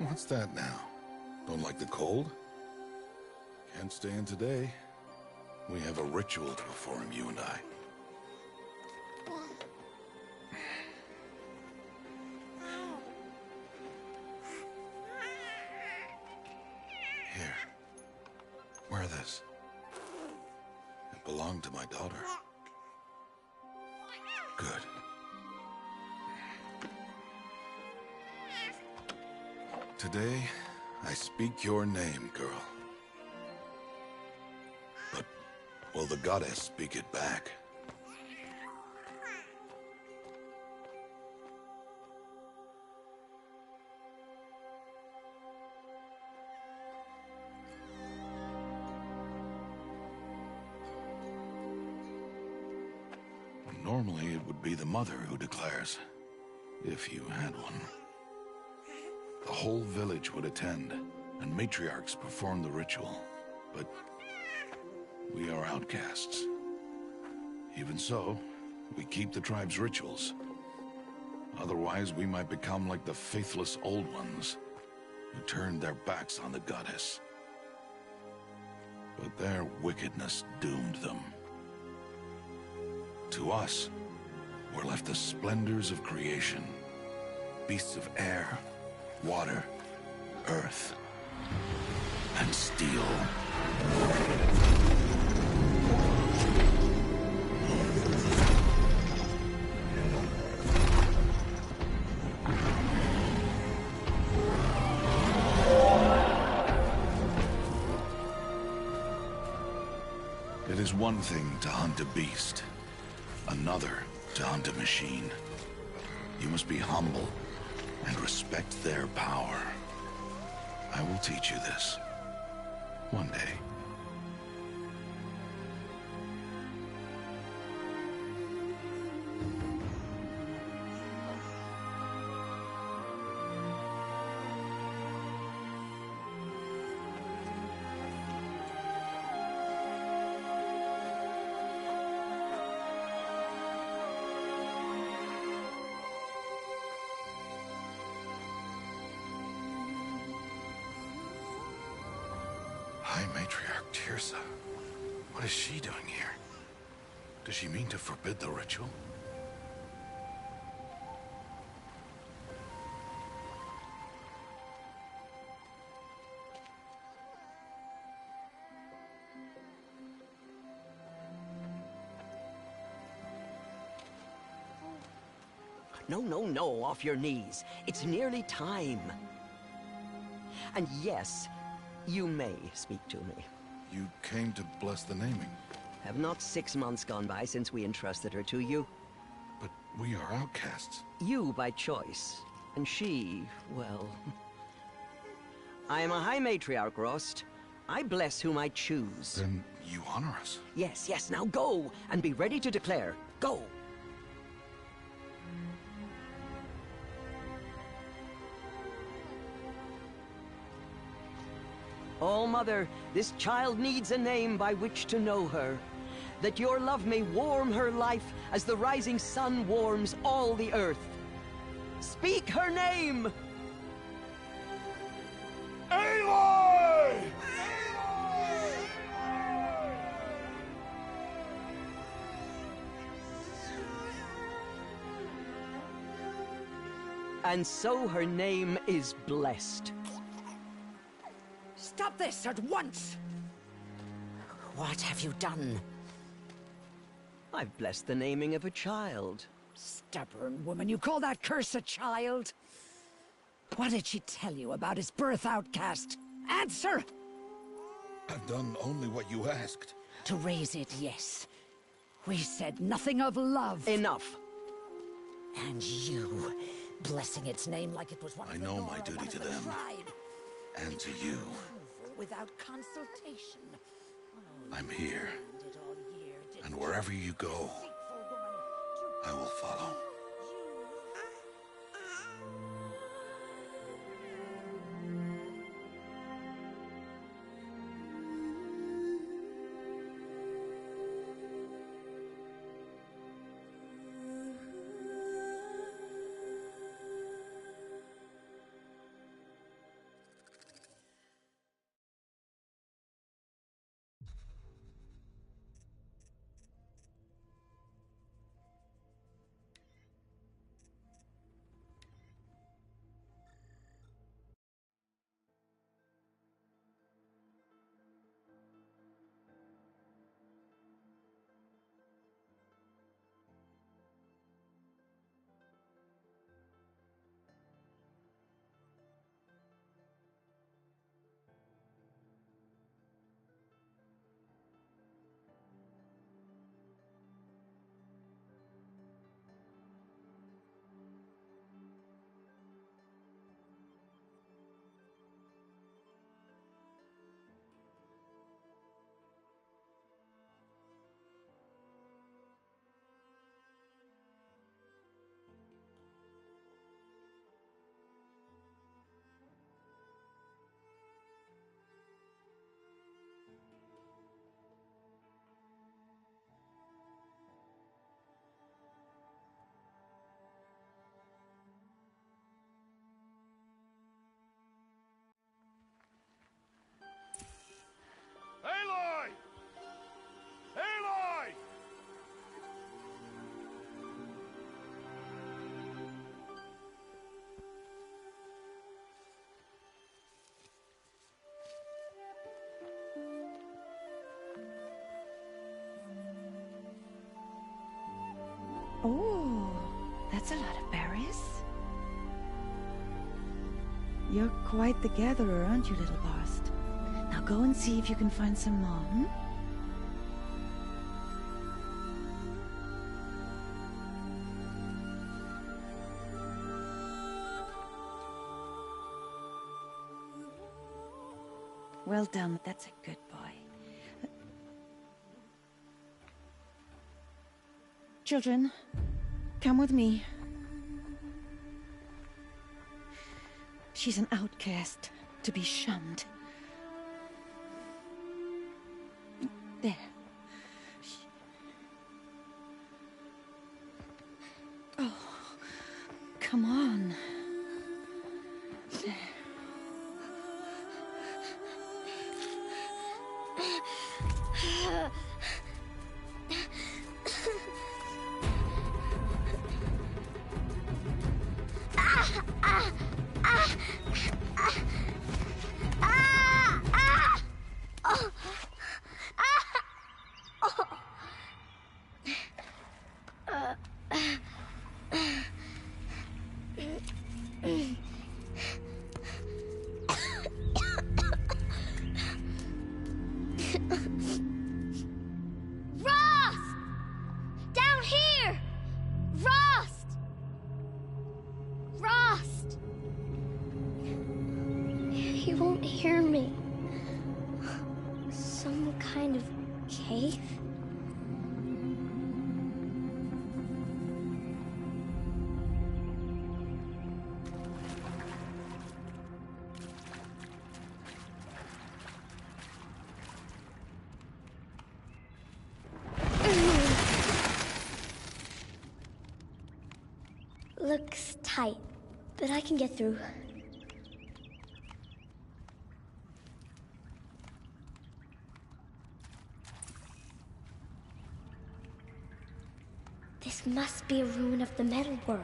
What's that now? Don't like the cold? Can't stay in today. We have a ritual to perform, you and I. Here. Wear this. It belonged to my daughter. Good. Today, I speak your name, girl. But will the goddess speak it back? Normally, it would be the mother who declares, if you had one. The whole village would attend, and matriarchs perform the ritual. But we are outcasts. Even so, we keep the tribe's rituals. Otherwise, we might become like the faithless old ones, who turned their backs on the goddess. But their wickedness doomed them. To us, were left the splendors of creation, beasts of air, water, earth, and steel. It is one thing to hunt a beast, another to hunt a machine. You must be humble and respect their power. I will teach you this. One day. High Matriarch Teersa. What is she doing here? Does she mean to forbid the ritual? No, off your knees. It's nearly time. And yes, you may speak to me. You came to bless the naming. Have not 6 months gone by since we entrusted her to you? But we are outcasts. You by choice, and she, well... I am a High Matriarch, Rost. I bless whom I choose. Then you honor us. Yes, now go, and be ready to declare. Go! All Mother, this child needs a name by which to know her. That your love may warm her life as the rising sun warms all the earth. Speak her name! Aloy! And so her name is blessed. Stop this at once! What have you done? I've blessed the naming of a child. Stubborn woman, you call that curse a child? What did she tell you about his birth, outcast? Answer! I've done only what you asked. To raise it, yes. We said nothing of love. Enough. And you, blessing its name like it was one I of the know Nora, my duty one of to the them. tribe. And to you. Without consultation. I'm here. Did all year, did And wherever you go, deceitful woman, I will follow. Oh, that's a lot of berries. You're quite the gatherer, aren't you, little Bast? Now go and see if you can find some more, hmm? Well done, that's a good boy. Children, come with me. She's an outcast, to be shunned. There. Oh, come on. There. He won't hear me. Some kind of cave? Looks tight, but I can get through. This must be a ruin of the metal world.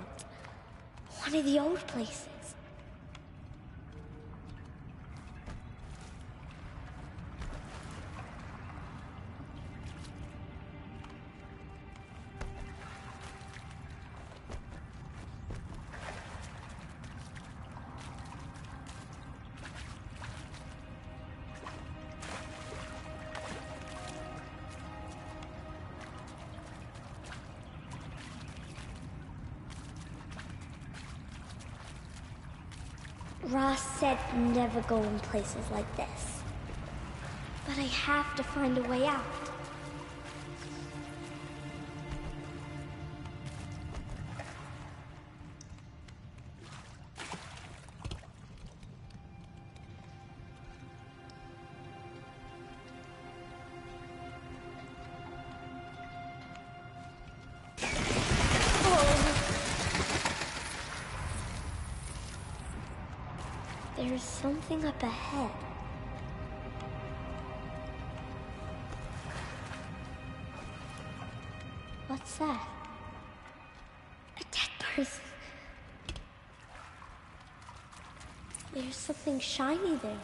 One of the old places. Rost said never go in places like this. But I have to find a way out. There's something up ahead. What's that? A dead person. There's something shiny there.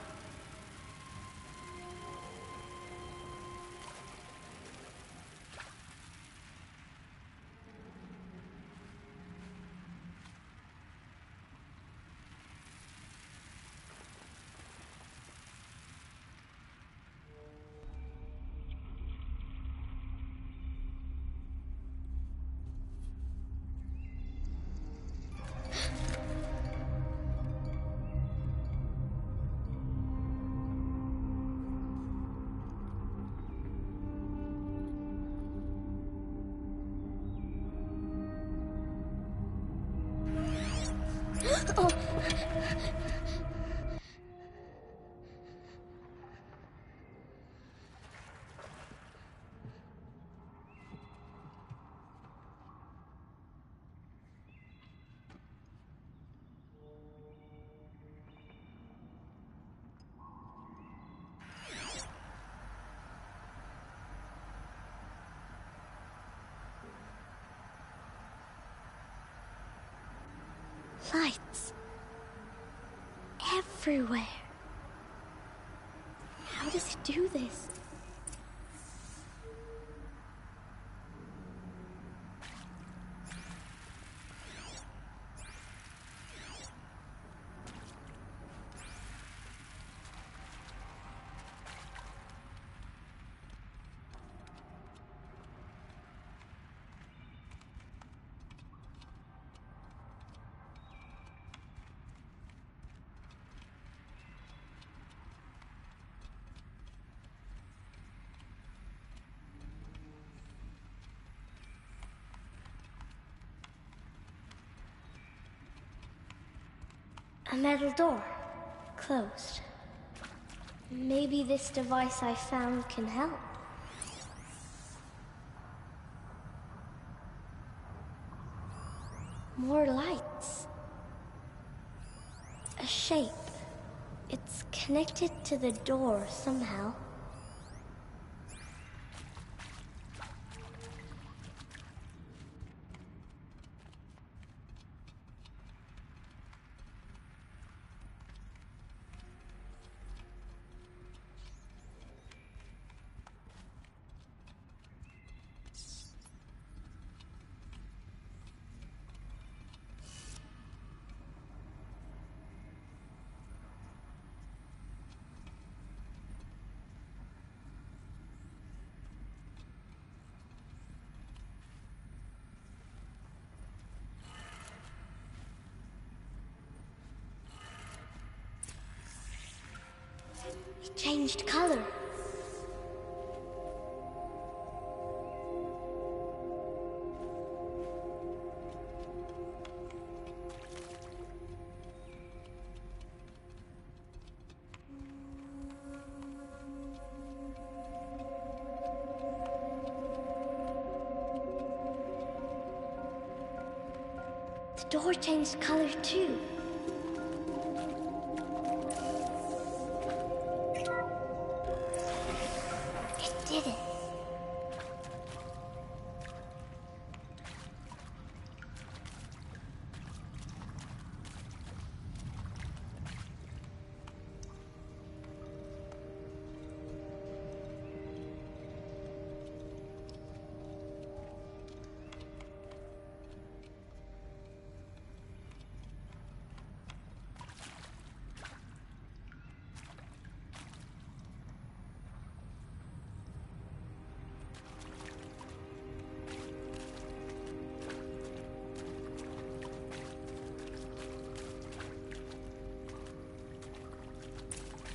Oh. Lights. Everywhere. How does it do this? A metal door. Closed. Maybe this device I found can help. More lights. A shape. It's connected to the door somehow. It changed color. The door changed color too. Did it?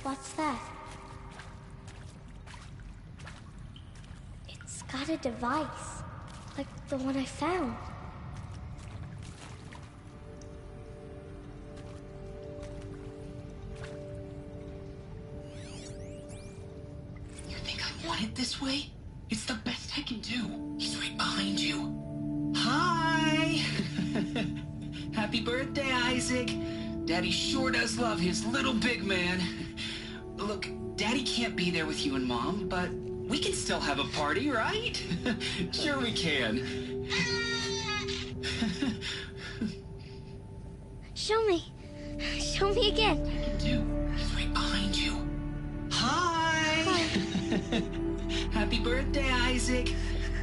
What's that? It's got a device, like the one I found. You think I want it this way? It's the best I can do. He's right behind you. Hi! Happy birthday, Isaac. Daddy sure does love his little big man. Look, Daddy can't be there with you and Mom, but we can still have a party, right? Sure we can. Show me. Show me again. I can do. He's right behind you. Hi! Hi. Happy birthday, Isaac.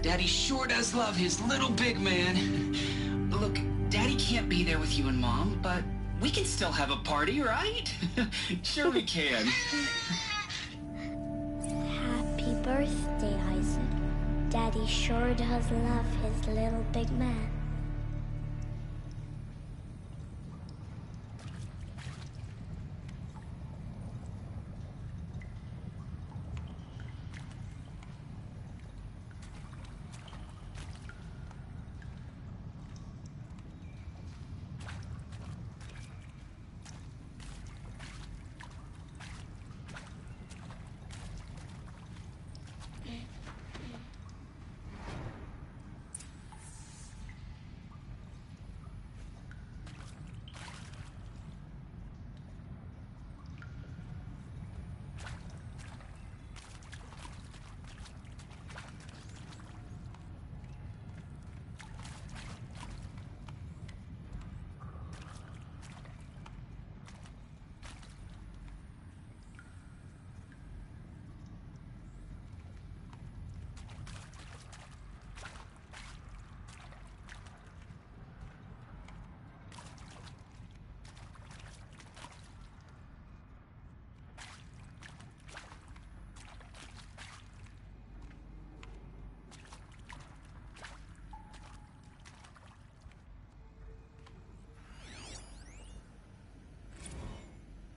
Daddy sure does love his little big man. Look, Daddy can't be there with you and Mom, but we can still have a party, right? Sure we can. Happy birthday, Isaac. Daddy sure does love his little big man.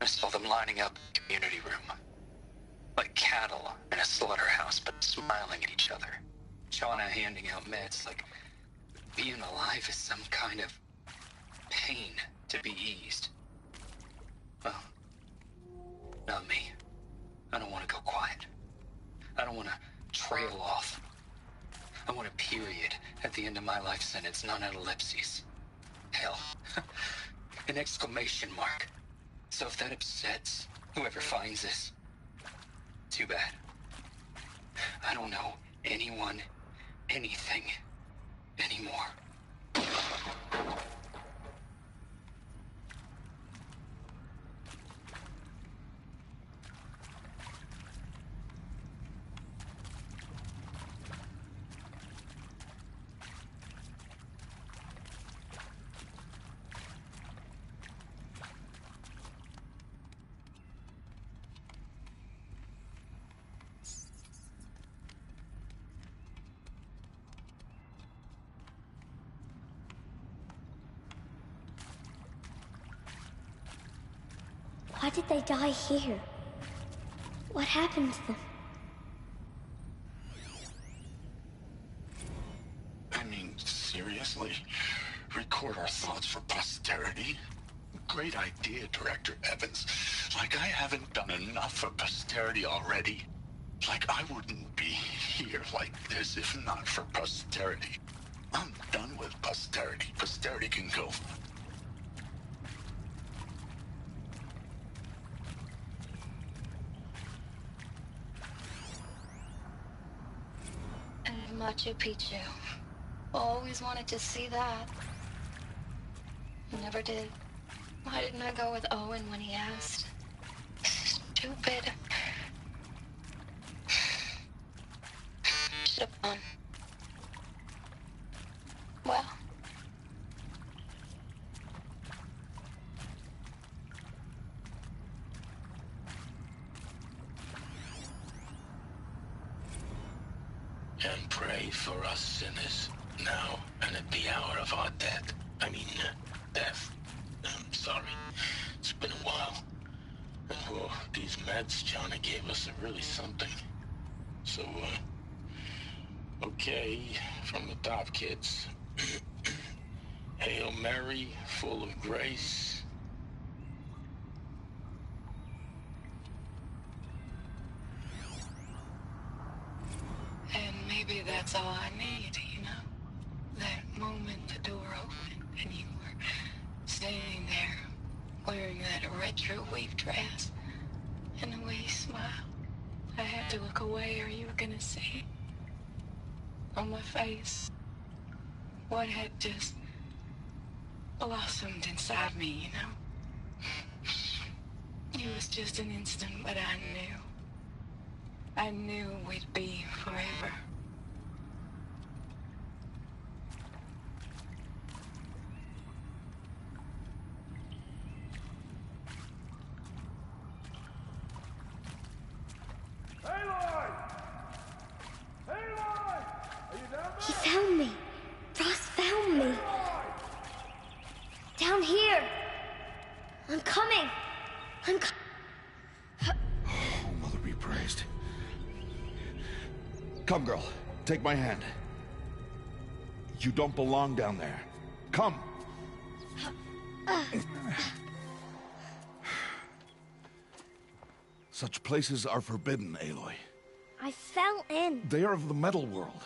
I saw them lining up in the community room. Like cattle in a slaughterhouse, but smiling at each other. Shauna handing out meds like being alive is some kind of pain to be eased. Well, not me. I don't want to go quiet. I don't want to trail off. I want a period at the end of my life sentence, not an ellipses. Hell, an exclamation mark. So if that upsets whoever finds this, too bad. I don't know anyone, anything, anymore. Why did they die here? What happened to them? I mean, seriously? Record our thoughts for posterity? Great idea, Director Evans. Like I haven't done enough for posterity already. Like I wouldn't be here like this if not for posterity. I'm done with posterity. Posterity can go. And Machu Picchu. Always wanted to see that. Never did. Why didn't I go with Owen when he asked? Stupid. Should have gone. Well. And pray for us sinners, now and at the hour of our death. Death. I'm sorry. It's been a while. Oh, these meds Johnny gave us are really something. So, okay, from the top, kids. Hail Mary, full of grace. And maybe that's all I need, you know? That moment the door opened and you were standing there wearing that retro weave dress and the way you smiled. I had to look away or you were gonna see on my face what had just blossomed inside me, you know? It was just an instant, but I knew we'd be forever. Aloy! Aloy! Are you down there? He found me. Rost found me. Down here. I'm coming. Oh, Mother be praised. Come, girl. Take my hand. You don't belong down there. Come. Such places are forbidden, Aloy. I fell in. They are of the metal world.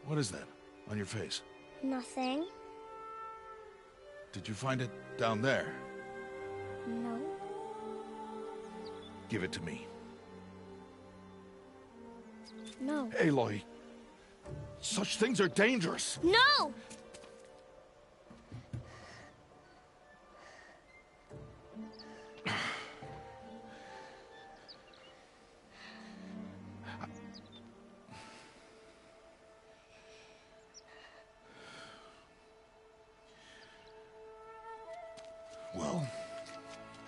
What is that on your face? Nothing. Did you find it down there? No. Give it to me. No. Aloy, such things are dangerous. No! Well,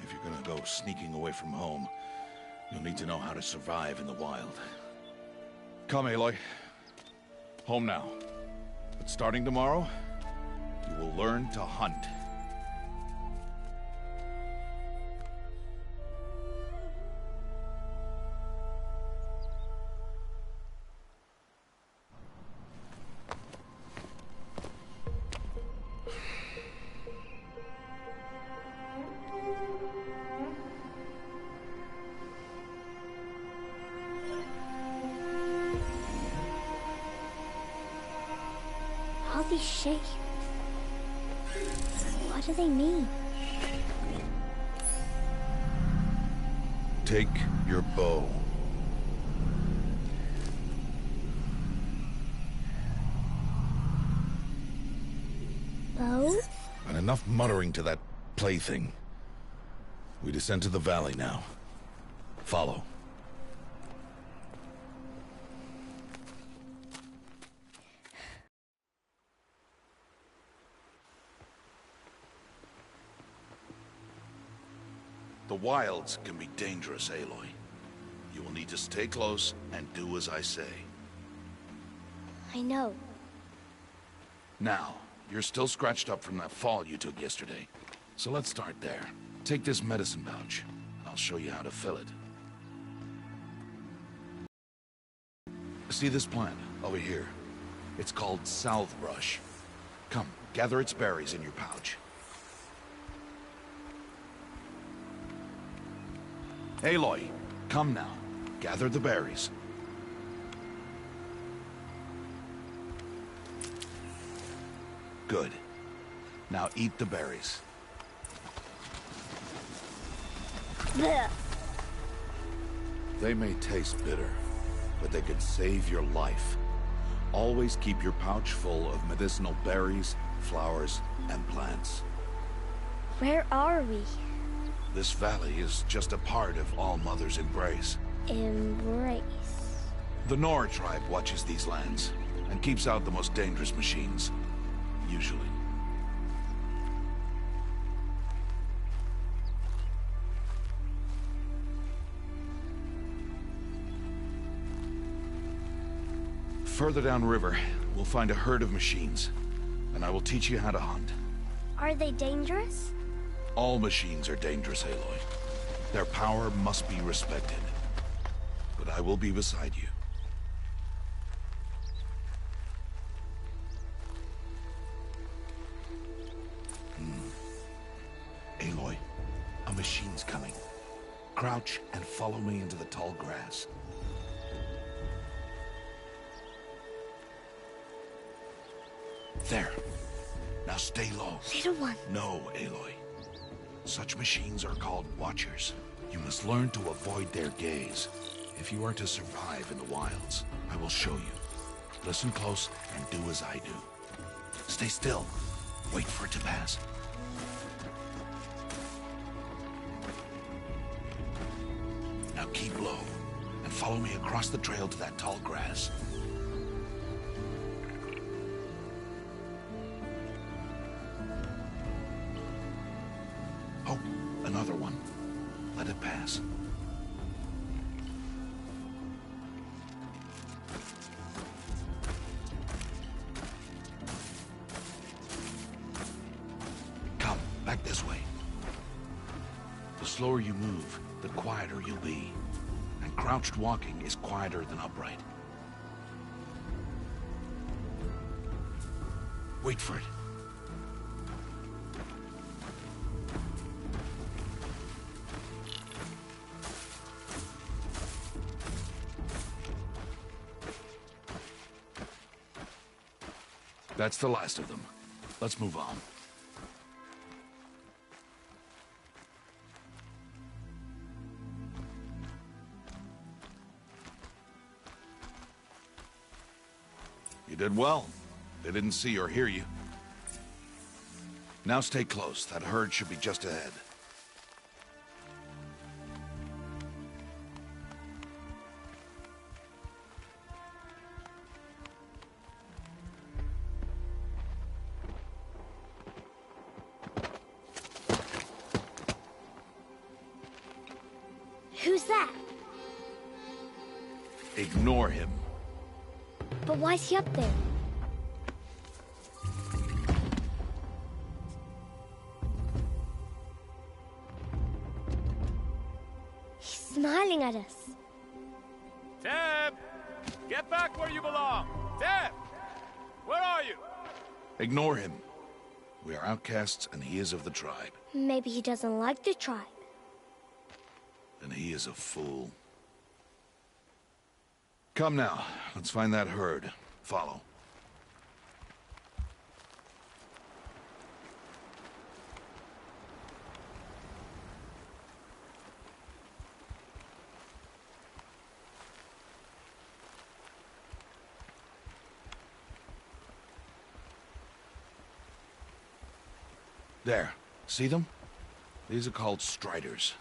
if you're gonna go sneaking away from home, you'll need to know how to survive in the wild. Come, Aloy. Home now. But starting tomorrow, you will learn to hunt. shape. What do they mean? Take your bow. Bow? And enough muttering to that plaything. We descend to the valley now. Follow. The wilds can be dangerous, Aloy. You will need to stay close and do as I say. I know. Now, you're still scratched up from that fall you took yesterday. So let's start there. Take this medicine pouch. I'll show you how to fill it. See this plant over here? It's called salvebrush. Come, gather its berries in your pouch. Aloy, come now. Gather the berries. Good. Now eat the berries. Blech. They may taste bitter, but they could save your life. Always keep your pouch full of medicinal berries, flowers, and plants. Where are we? This valley is just a part of All Mother's embrace. Embrace. The Nora tribe watches these lands and keeps out the most dangerous machines. Usually. Further downriver, we'll find a herd of machines, and I will teach you how to hunt. Are they dangerous? All machines are dangerous, Aloy. Their power must be respected. But I will be beside you. Aloy, a machine's coming. Crouch and follow me into the tall grass. There. Now stay low. Little one. No, Aloy. Such machines are called watchers. You must learn to avoid their gaze. If you are to survive in the wilds, I will show you. Listen close and do as I do. Stay still. Wait for it to pass. Now keep low and follow me across the trail to that tall grass. Oh, another one. Let it pass. Come, back this way. The slower you move, the quieter you'll be. And crouched walking is quieter than upright. Wait for it. That's the last of them. Let's move on. You did well. They didn't see or hear you. Now stay close. That herd should be just ahead. Who's that? Ignore him. But why's he up there? He's smiling at us. Teb! Get back where you belong! Teb! Where are you? Ignore him. We are outcasts and he is of the tribe. Maybe he doesn't like the tribe. Then he is a fool. Come now, let's find that herd. Follow. There. See them? These are called striders.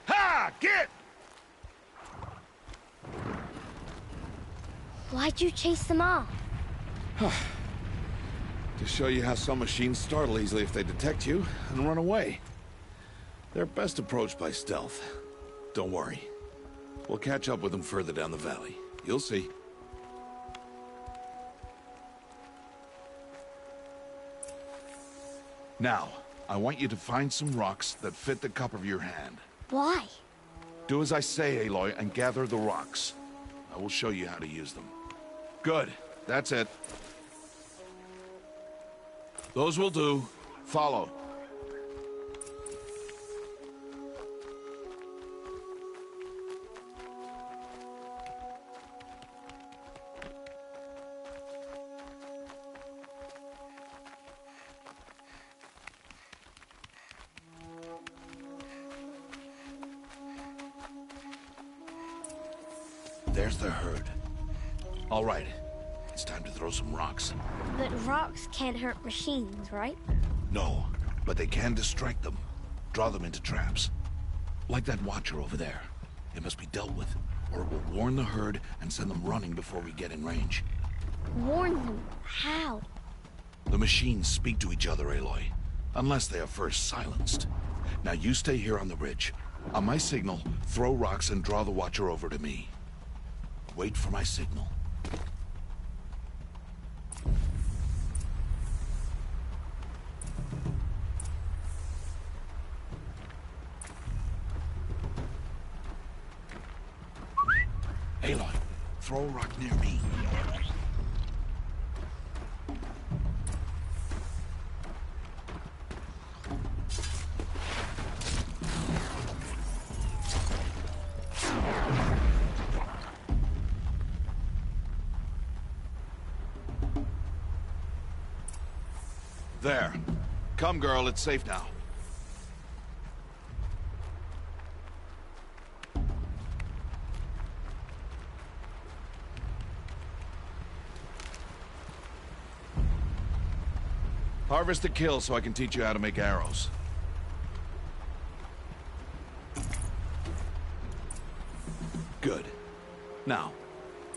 Ha! Get! Why'd you chase them off? To show you how some machines startle easily if they detect you and run away. They're best approached by stealth. Don't worry. We'll catch up with them further down the valley. You'll see. Now, I want you to find some rocks that fit the cup of your hand. Why? Do as I say, Aloy, and gather the rocks. I will show you how to use them. Good. That's it. Those will do. Follow. There's the herd. All right. It's time to throw some rocks. But rocks can't hurt machines, right? No, but they can distract them. Draw them into traps. Like that watcher over there. It must be dealt with, or it will warn the herd and send them running before we get in range. Warn them? How? The machines speak to each other, Aloy. Unless they are first silenced. Now you stay here on the ridge. On my signal, throw rocks and draw the watcher over to me. Wait for my signal. Aloy, throw a rock near me. There. Come, girl, it's safe now. Harvest the kill so I can teach you how to make arrows. Good. Now,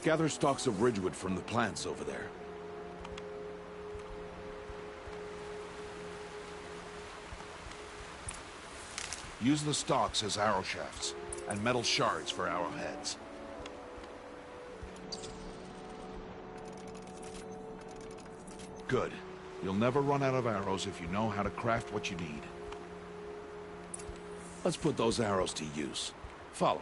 gather stalks of ridgewood from the plants over there. Use the stalks as arrow shafts, and metal shards for arrowheads. Good. You'll never run out of arrows if you know how to craft what you need. Let's put those arrows to use. Follow.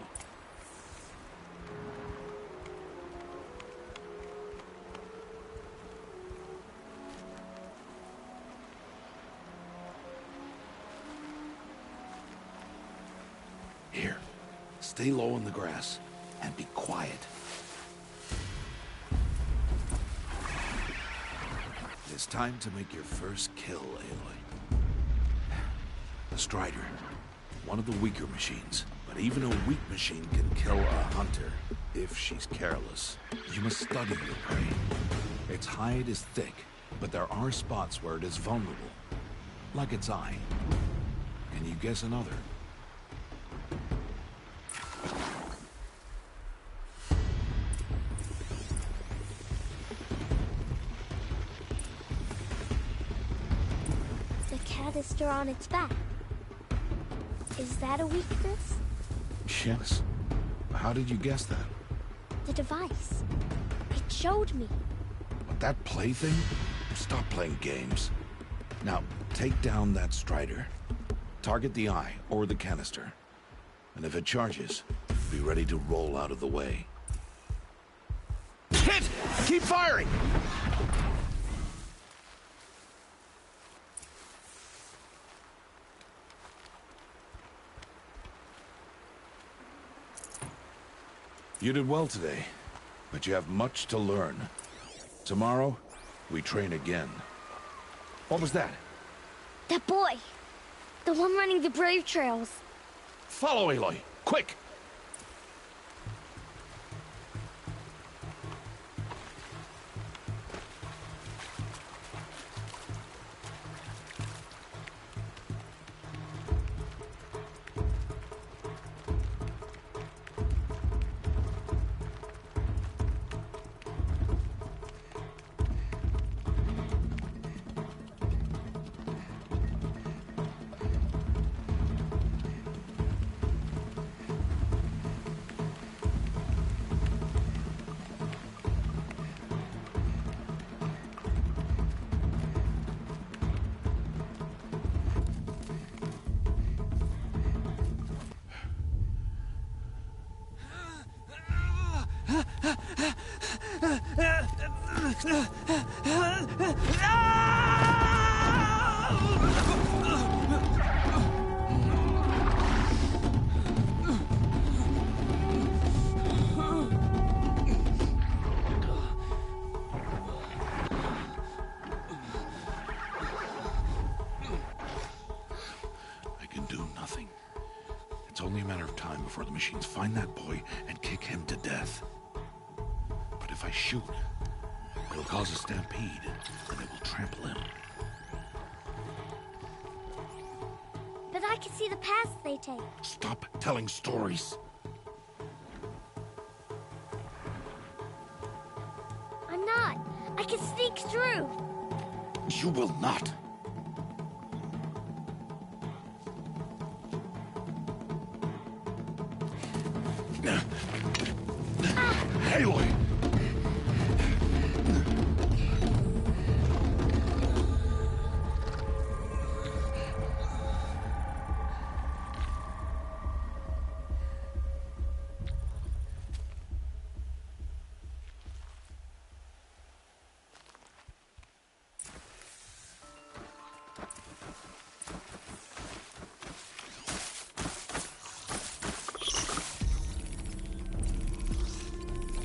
Here, stay low in the grass, and be quiet. It's time to make your first kill, Aloy. The Strider, one of the weaker machines, but even a weak machine can kill a hunter, if she's careless. You must study your prey. Its hide is thick, but there are spots where it is vulnerable, like its eye. Can you guess another? Canister on its back. Is that a weakness? Yes. How did you guess that? The device. It showed me. But that plaything? Stop playing games. Now, take down that Strider. Target the eye, or the canister. And if it charges, be ready to roll out of the way. Hit! Keep firing! You did well today, but you have much to learn. Tomorrow, we train again. What was that? That boy! The one running the brave trails. Follow, Aloy! Quick! It's only a matter of time before the machines find that boy and kick him to death. But if I shoot, it'll cause a stampede, and it will trample him. But I can see the paths they take. Stop telling stories. I'm not. I can sneak through. You will not. Aloy!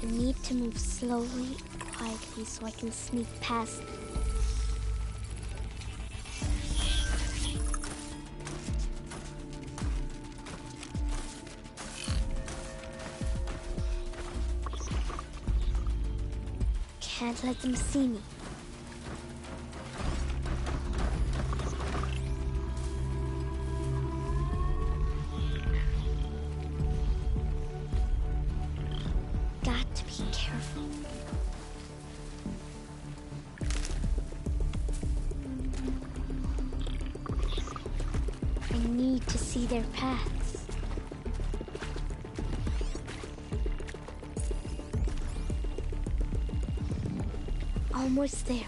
I need to move slowly and quietly so I can sneak past them. Can't let them see me. Got to be careful. I need to see their paths. Almost there.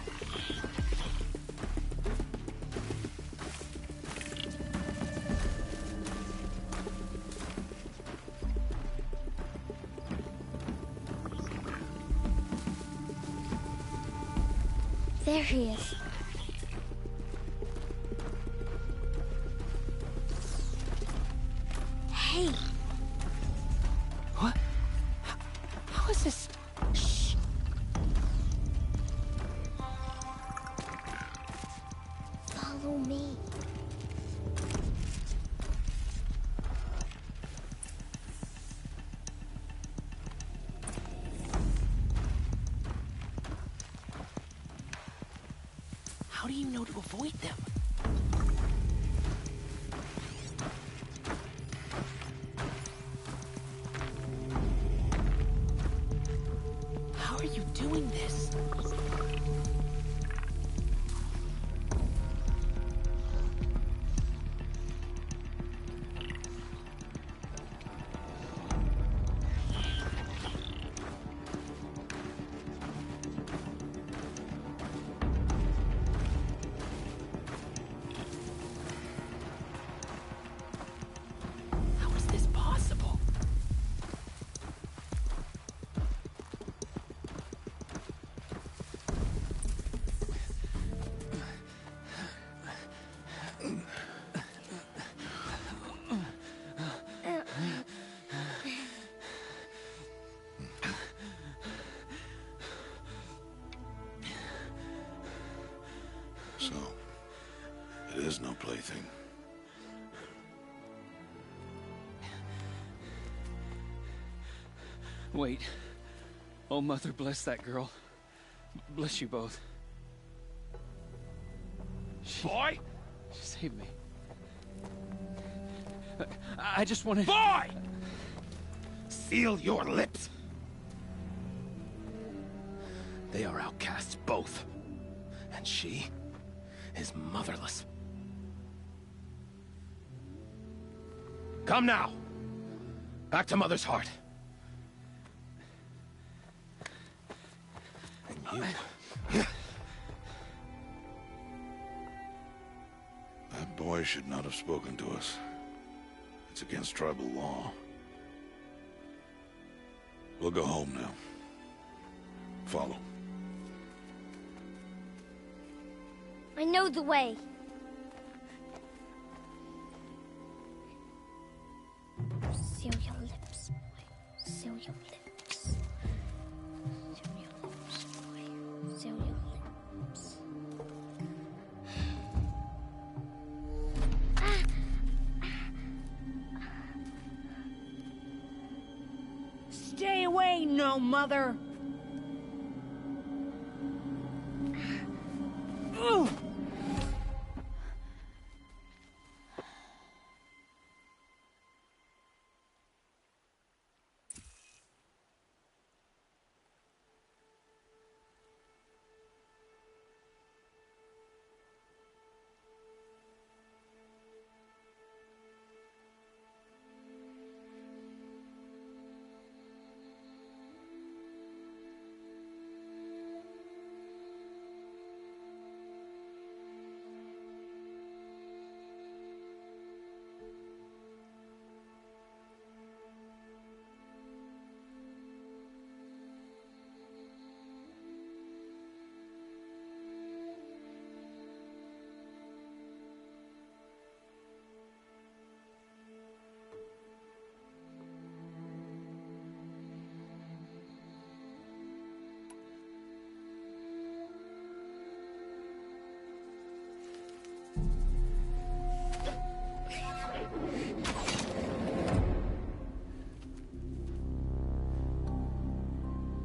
There he is. Hey. What? How is this? Shh. Follow me. How do you know to avoid them? How are you doing this? How is this possible? So, it is no plaything. Wait. Oh, Mother, bless that girl. Bless you both. Boy! She saved me. I just wanted... Boy! Seal your lips! They are outcasts, both. And she is motherless. Come now! Back to Mother's heart. And you... That boy should not have spoken to us. It's against tribal law. We'll go home now. Follow. I know the way. Seal your lips, boy. Seal your lips. Seal your lips, boy. Seal your lips. Stay away, no mother! Ugh.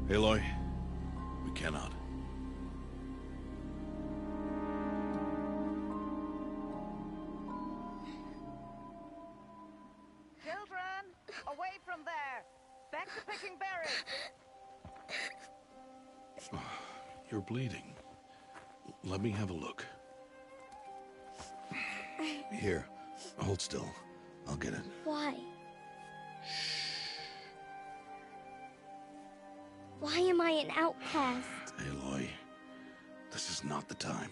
Aloy, we cannot. Children, away from there. Back to picking berries. You're bleeding. Let me have a look. Here, hold still. I'll get it. Why? Why am I an outcast? Aloy, this is not the time.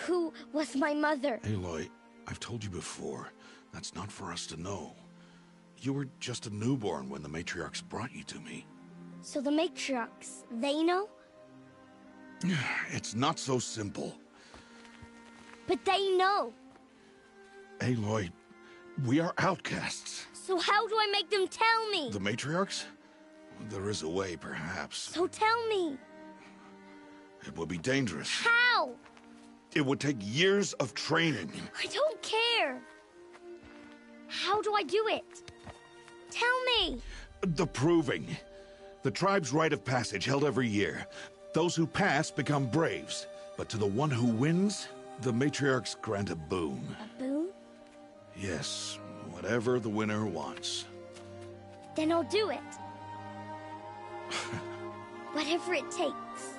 Who was my mother? Aloy, I've told you before, that's not for us to know. You were just a newborn when the matriarchs brought you to me. So the matriarchs, they know? It's not so simple. But they know. Aloy, we are outcasts. So how do I make them tell me? The matriarchs? There is a way, perhaps. So tell me. It would be dangerous. How? It would take years of training. I don't care. How do I do it? Tell me. The proving. The tribe's rite of passage held every year. Those who pass become braves. But to the one who wins, the matriarchs grant a boon. A boon? Yes, whatever the winner wants. Then I'll do it. Whatever it takes.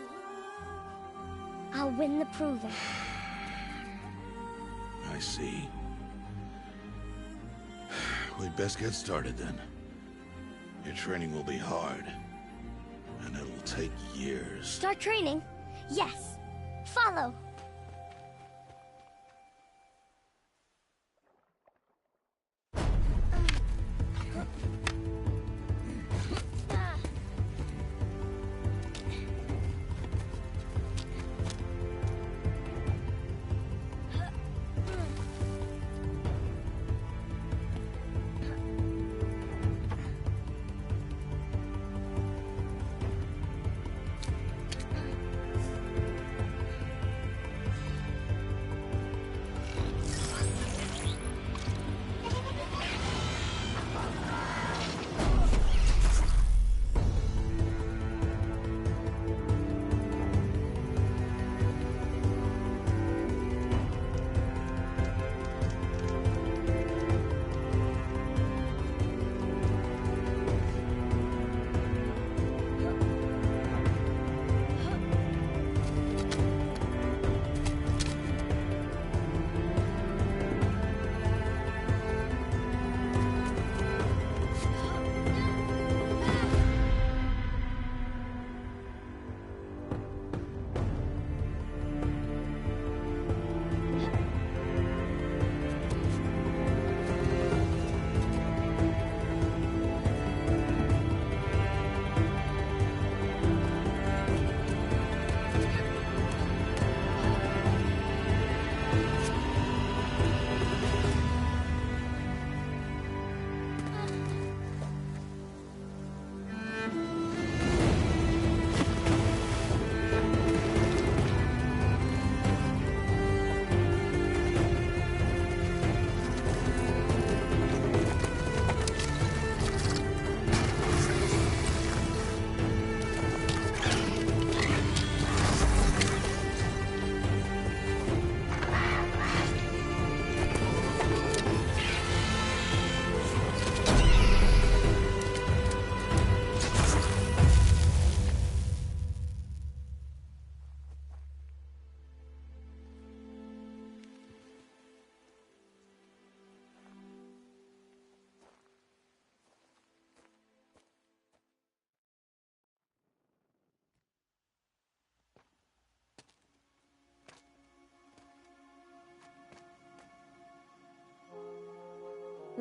I'll win the proving. I see. We'd best get started then. Your training will be hard. And it'll take years. Start training? Yes. Follow.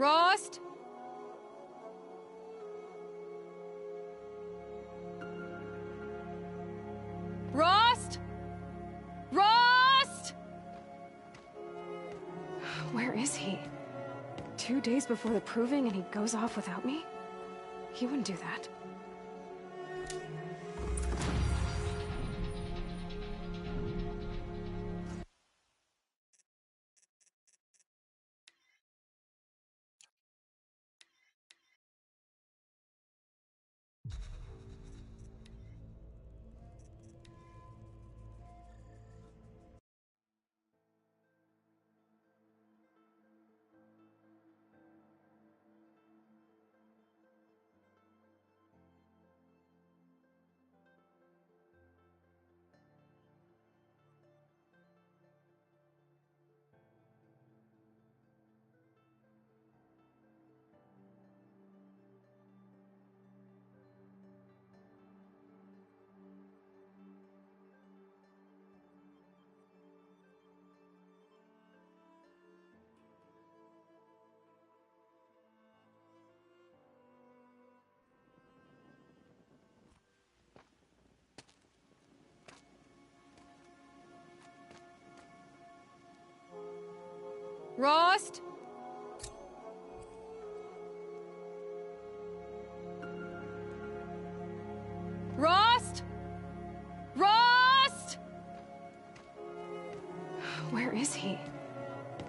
Rost? Rost? Rost? Where is he? 2 days before the proving and he goes off without me? He wouldn't do that. Rost? Rost? Rost? Where is he?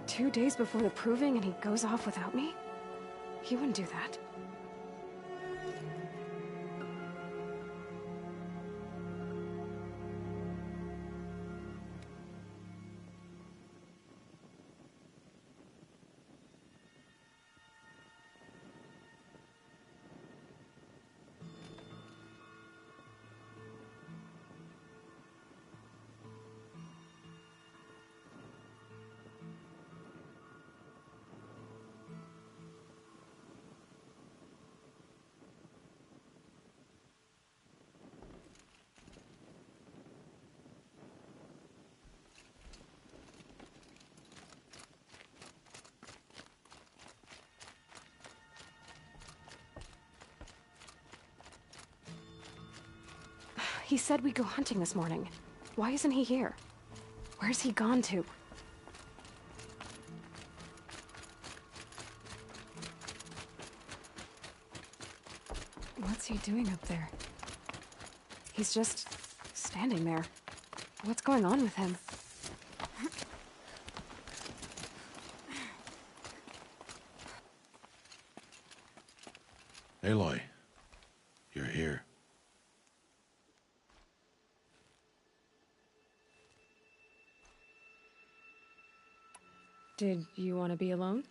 2 days before the proving and he goes off without me? He wouldn't do that. He said we'd go hunting this morning. Why isn't he here? Where's he gone to? What's he doing up there? He's just standing there. What's going on with him? Aloy, you're here. Did you want to be alone?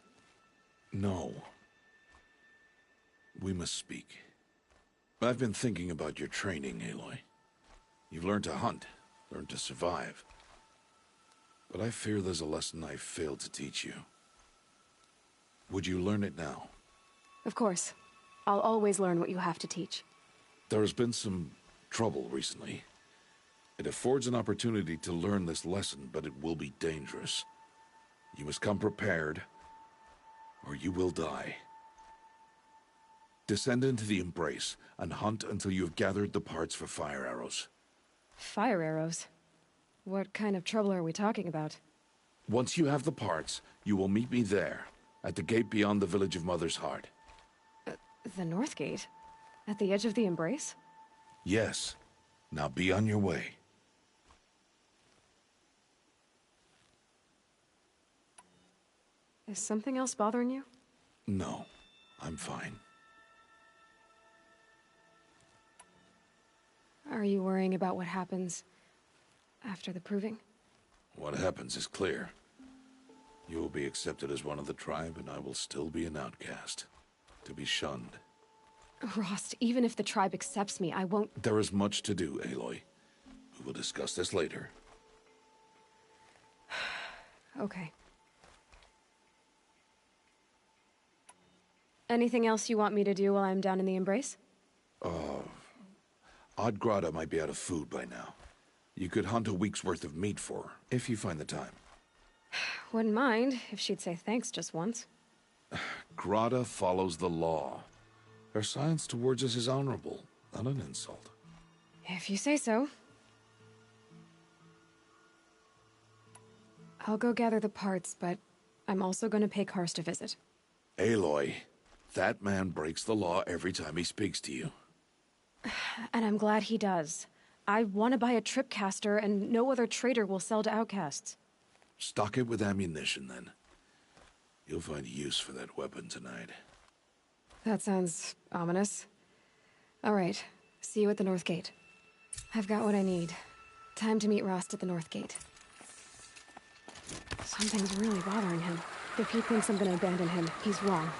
No. We must speak. I've been thinking about your training, Aloy. You've learned to hunt, learned to survive. But I fear there's a lesson I failed to teach you. Would you learn it now? Of course. I'll always learn what you have to teach. There has been some trouble recently. It affords an opportunity to learn this lesson, but it will be dangerous. You must come prepared, or you will die. Descend into the Embrace, and hunt until you have gathered the parts for fire arrows. Fire arrows? What kind of trouble are we talking about? Once you have the parts, you will meet me there, at the gate beyond the village of Mother's Heart. The North Gate? At the edge of the Embrace? Yes. Now be on your way. Is something else bothering you? No, I'm fine. Are you worrying about what happens after the proving? What happens is clear. You will be accepted as one of the tribe, and I will still be an outcast. To be shunned. Rost, even if the tribe accepts me, I won't— There is much to do, Aloy. We will discuss this later. Okay. Anything else you want me to do while I'm down in the Embrace? Odd Grata might be out of food by now. You could hunt a week's worth of meat for her, if you find the time. Wouldn't mind if she'd say thanks just once. Grata follows the law. Her science towards us is honorable, not an insult. If you say so. I'll go gather the parts, but I'm also going to pay Karst a visit. Aloy, that man breaks the law every time he speaks to you. And I'm glad he does. I want to buy a tripcaster, and no other trader will sell to outcasts. Stock it with ammunition, then. You'll find use for that weapon tonight. That sounds ominous. All right, see you at the North Gate. I've got what I need. Time to meet Rost at the North Gate. Something's really bothering him. If he thinks I'm gonna abandon him, he's wrong.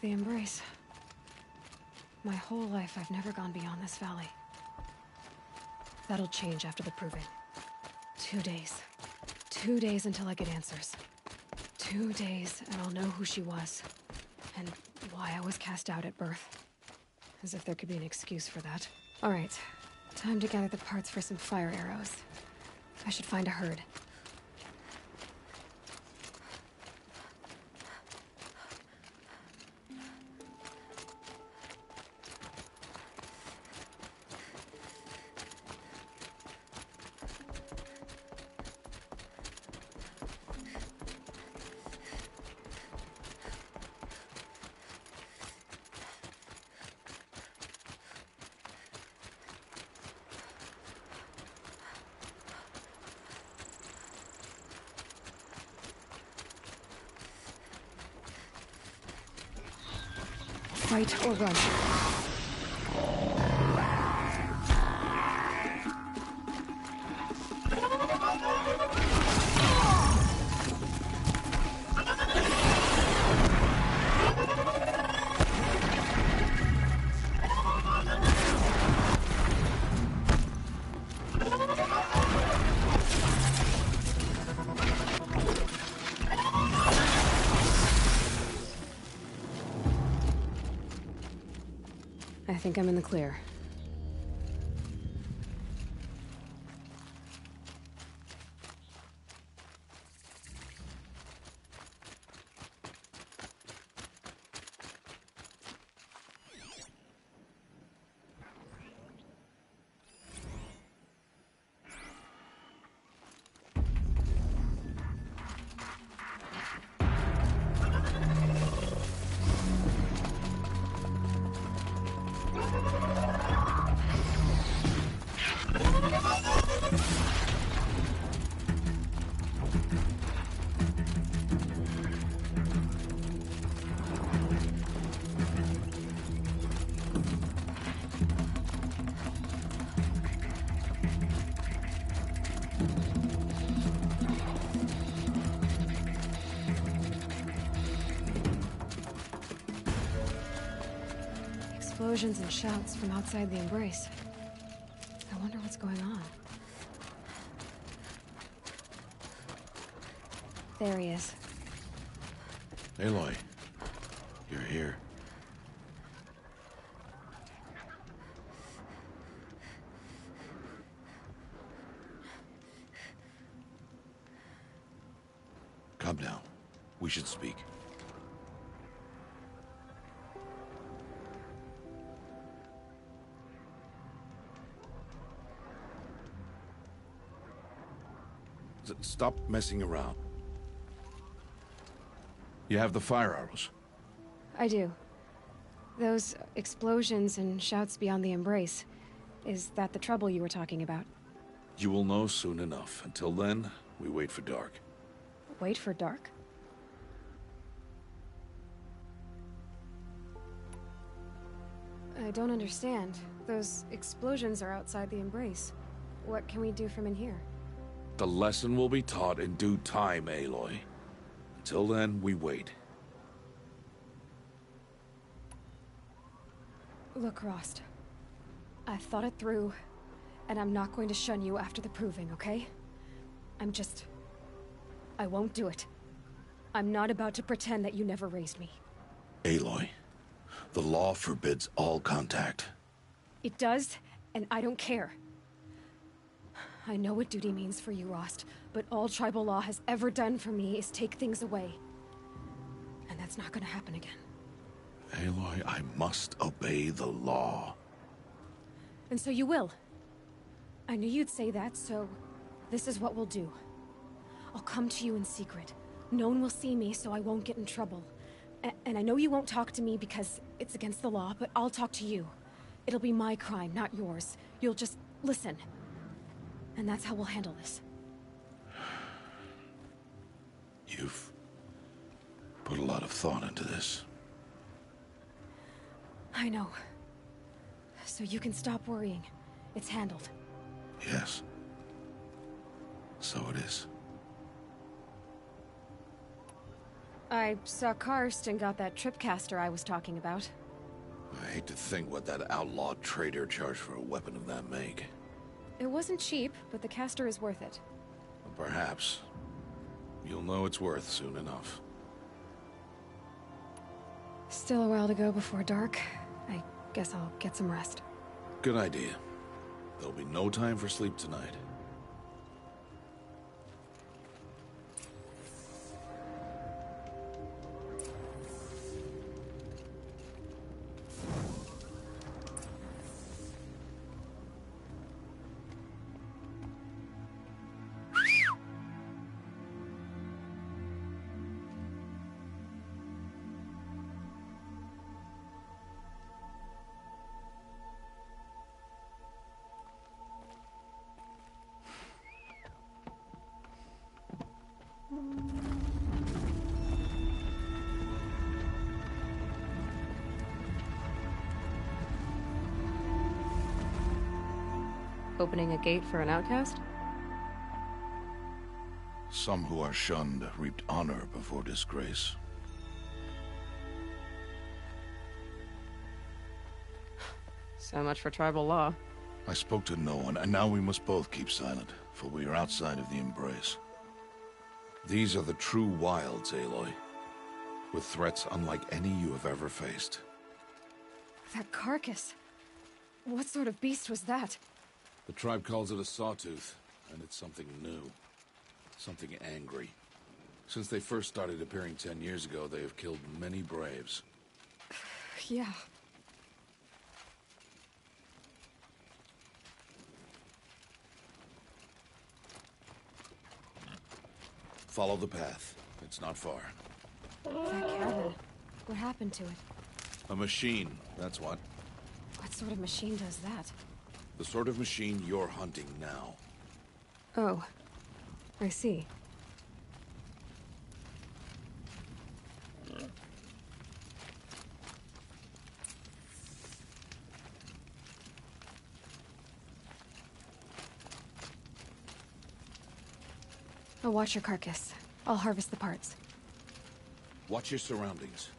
The Embrace. My whole life, I've never gone beyond this valley. That'll change after the proving. 2 days. 2 days until I get answers. 2 days, and I'll know who she was. And why I was cast out at birth. As if there could be an excuse for that. Alright, time to gather the parts for some fire arrows. I should find a herd. Fight or run. I think I'm in the clear. Explosions and shouts from outside the Embrace. I wonder what's going on. There he is. Aloy, you're here. Come now. We should speak. Stop messing around. You have the fire arrows? I do. Those explosions and shouts beyond the Embrace. Is that the trouble you were talking about? You will know soon enough. Until then, we wait for dark. Wait for dark? I don't understand. Those explosions are outside the Embrace. What can we do from in here? The lesson will be taught in due time, Aloy. Until then, we wait. Look, Rost. I've thought it through, and I'm not going to shun you after the proving, okay? I won't do it. I'm not about to pretend that you never raised me. Aloy, the law forbids all contact. It does, and I don't care. I know what duty means for you, Rost, but all tribal law has ever done for me is take things away. And that's not gonna happen again. Aloy, I must obey the law. And so you will. I knew you'd say that, so this is what we'll do. I'll come to you in secret. No one will see me, so I won't get in trouble. And I know you won't talk to me because it's against the law, but I'll talk to you. It'll be my crime, not yours. You'll just listen. And that's how we'll handle this. You've put a lot of thought into this. I know. So you can stop worrying. It's handled. Yes. So it is. I saw Karst and got that tripcaster I was talking about. I hate to think what that outlawed trader charged for a weapon of that make. It wasn't cheap, but the caster is worth it. Perhaps. You'll know it's worth soon enough. Still a while to go before dark. I guess I'll get some rest. Good idea. There'll be no time for sleep tonight. Opening a gate for an outcast? Some who are shunned reaped honor before disgrace. So much for tribal law. I spoke to no one, and now we must both keep silent, for we are outside of the embrace. These are the true wilds, Aloy, with threats unlike any you have ever faced. That carcass. What sort of beast was that? The tribe calls it a Sawtooth, and it's something new. Something angry. Since they first started appearing 10 years ago, they have killed many braves. Yeah. Follow the path. It's not far. That cabin. What happened to it? A machine, that's what. What sort of machine does that? The sort of machine you're hunting now. Oh. I see. I'll watch your carcass. I'll harvest the parts. Watch your surroundings.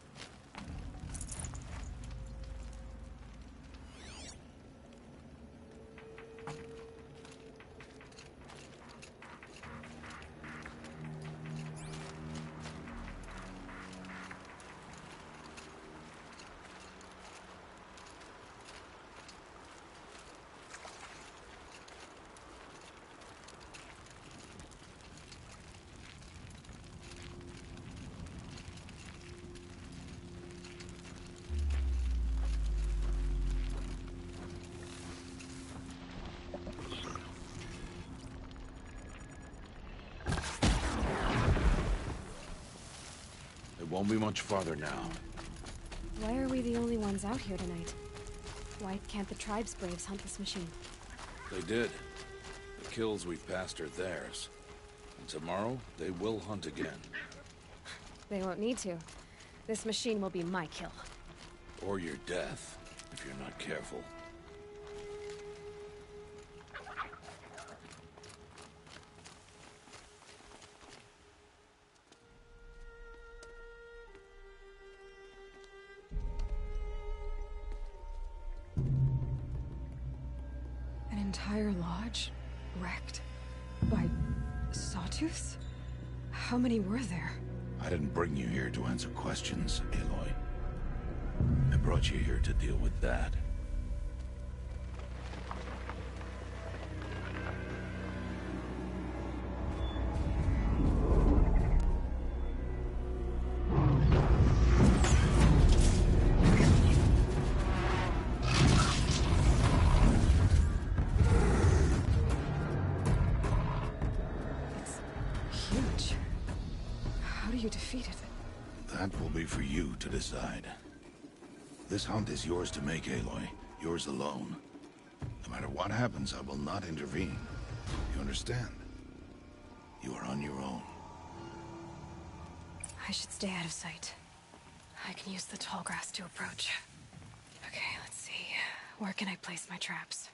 It won't be much farther now. Why are we the only ones out here tonight? Why can't the tribe's braves hunt this machine? They did. The kills we've passed are theirs. And tomorrow, they will hunt again. They won't need to. This machine will be my kill. Or your death, if you're not careful. An entire lodge wrecked by Sawtooths? How many were there? I didn't bring you here to answer questions, Aloy. I brought you here to deal with that. That will be for you to decide. This hunt is yours to make, Aloy. Yours alone. No matter what happens, I will not intervene. You understand? You are on your own. I should stay out of sight. I can use the tall grass to approach. Okay, let's see. Where can I place my traps?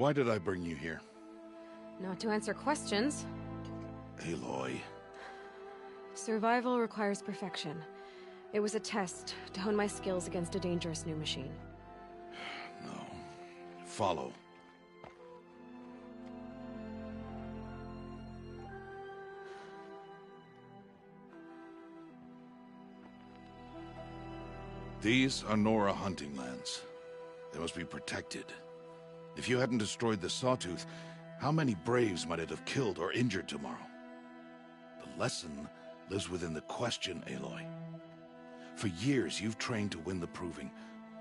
Why did I bring you here? Not to answer questions. Aloy. Survival requires perfection. It was a test to hone my skills against a dangerous new machine. No. Follow. These are Nora hunting lands. They must be protected. If you hadn't destroyed the Sawtooth, how many Braves might it have killed or injured tomorrow? The lesson lives within the question, Aloy. For years, you've trained to win the Proving,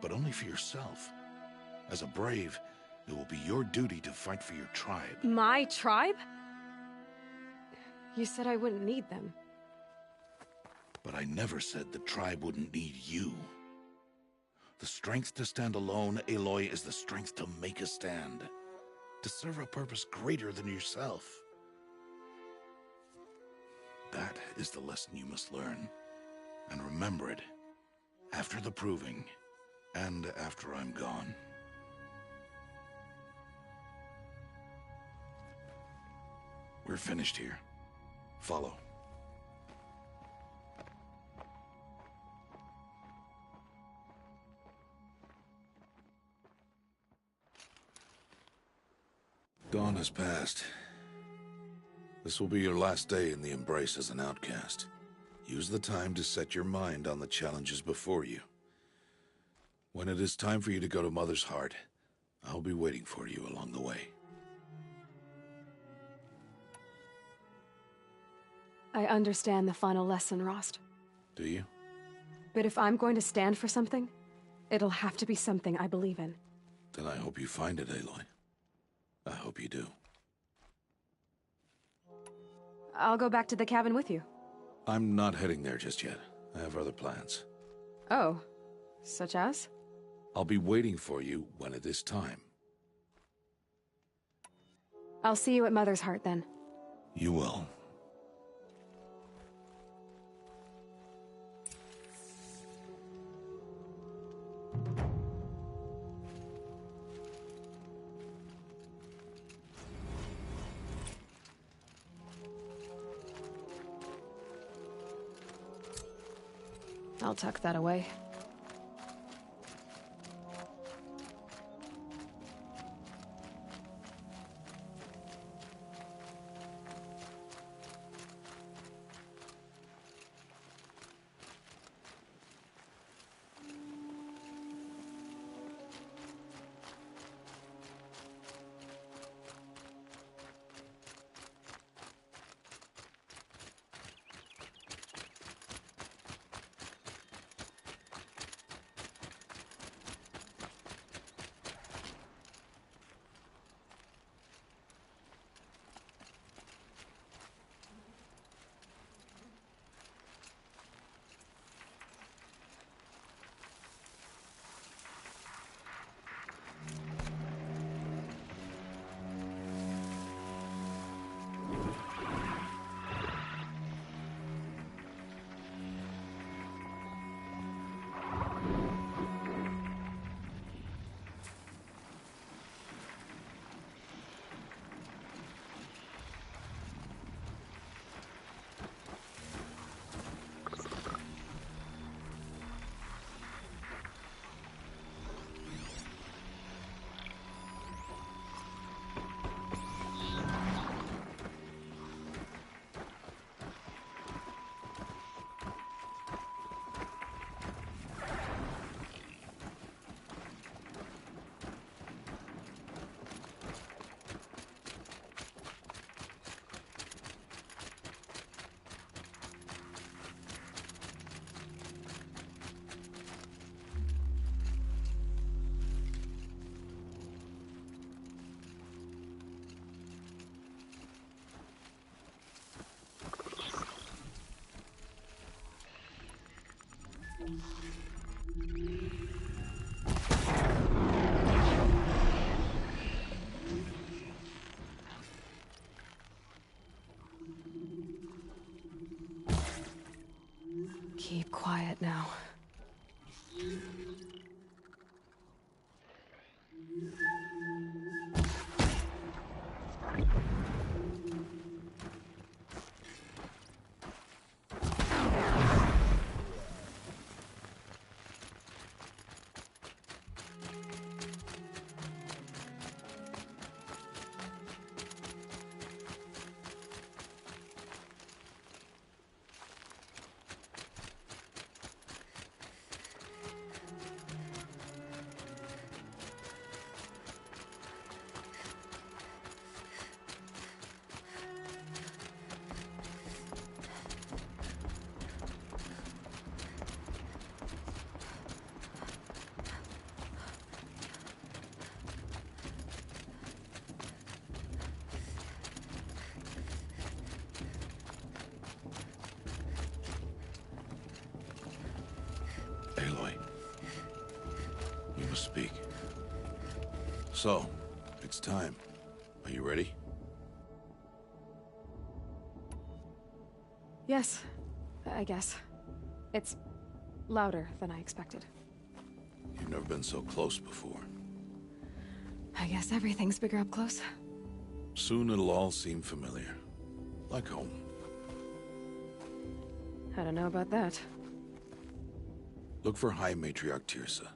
but only for yourself. As a Brave, it will be your duty to fight for your tribe. My tribe? You said I wouldn't need them. But I never said the tribe wouldn't need you. The strength to stand alone, Aloy, is the strength to make a stand. To serve a purpose greater than yourself. That is the lesson you must learn. And remember it. After the Proving. And after I'm gone. We're finished here. Follow. Dawn has passed. This will be your last day in the Embrace as an outcast. Use the time to set your mind on the challenges before you. When it is time for you to go to Mother's Heart, I'll be waiting for you along the way. I understand the final lesson, Rost. Do you? But if I'm going to stand for something, it'll have to be something I believe in. Then I hope you find it, Aloy. I hope you do. I'll go back to the cabin with you. I'm not heading there just yet. I have other plans. Oh, such as? I'll be waiting for you when it is time. I'll see you at Mother's Heart then. You will. I'll tuck that away. speak. So, it's time. Are you ready? Yes, I guess. It's louder than I expected. You've never been so close before. I guess everything's bigger up close. Soon it'll all seem familiar. Like home. I don't know about that. Look for High Matriarch Teersa.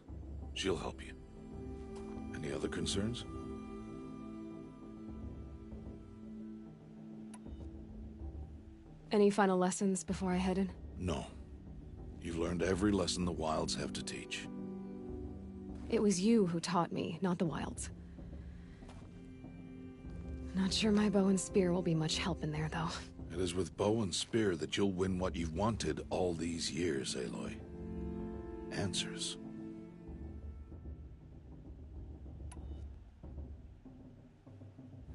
She'll help you. Any other concerns? Any final lessons before I head in? No. You've learned every lesson the Wilds have to teach. It was you who taught me, not the Wilds. Not sure my bow and spear will be much help in there, though. It is with bow and spear that you'll win what you've wanted all these years, Aloy. Answers.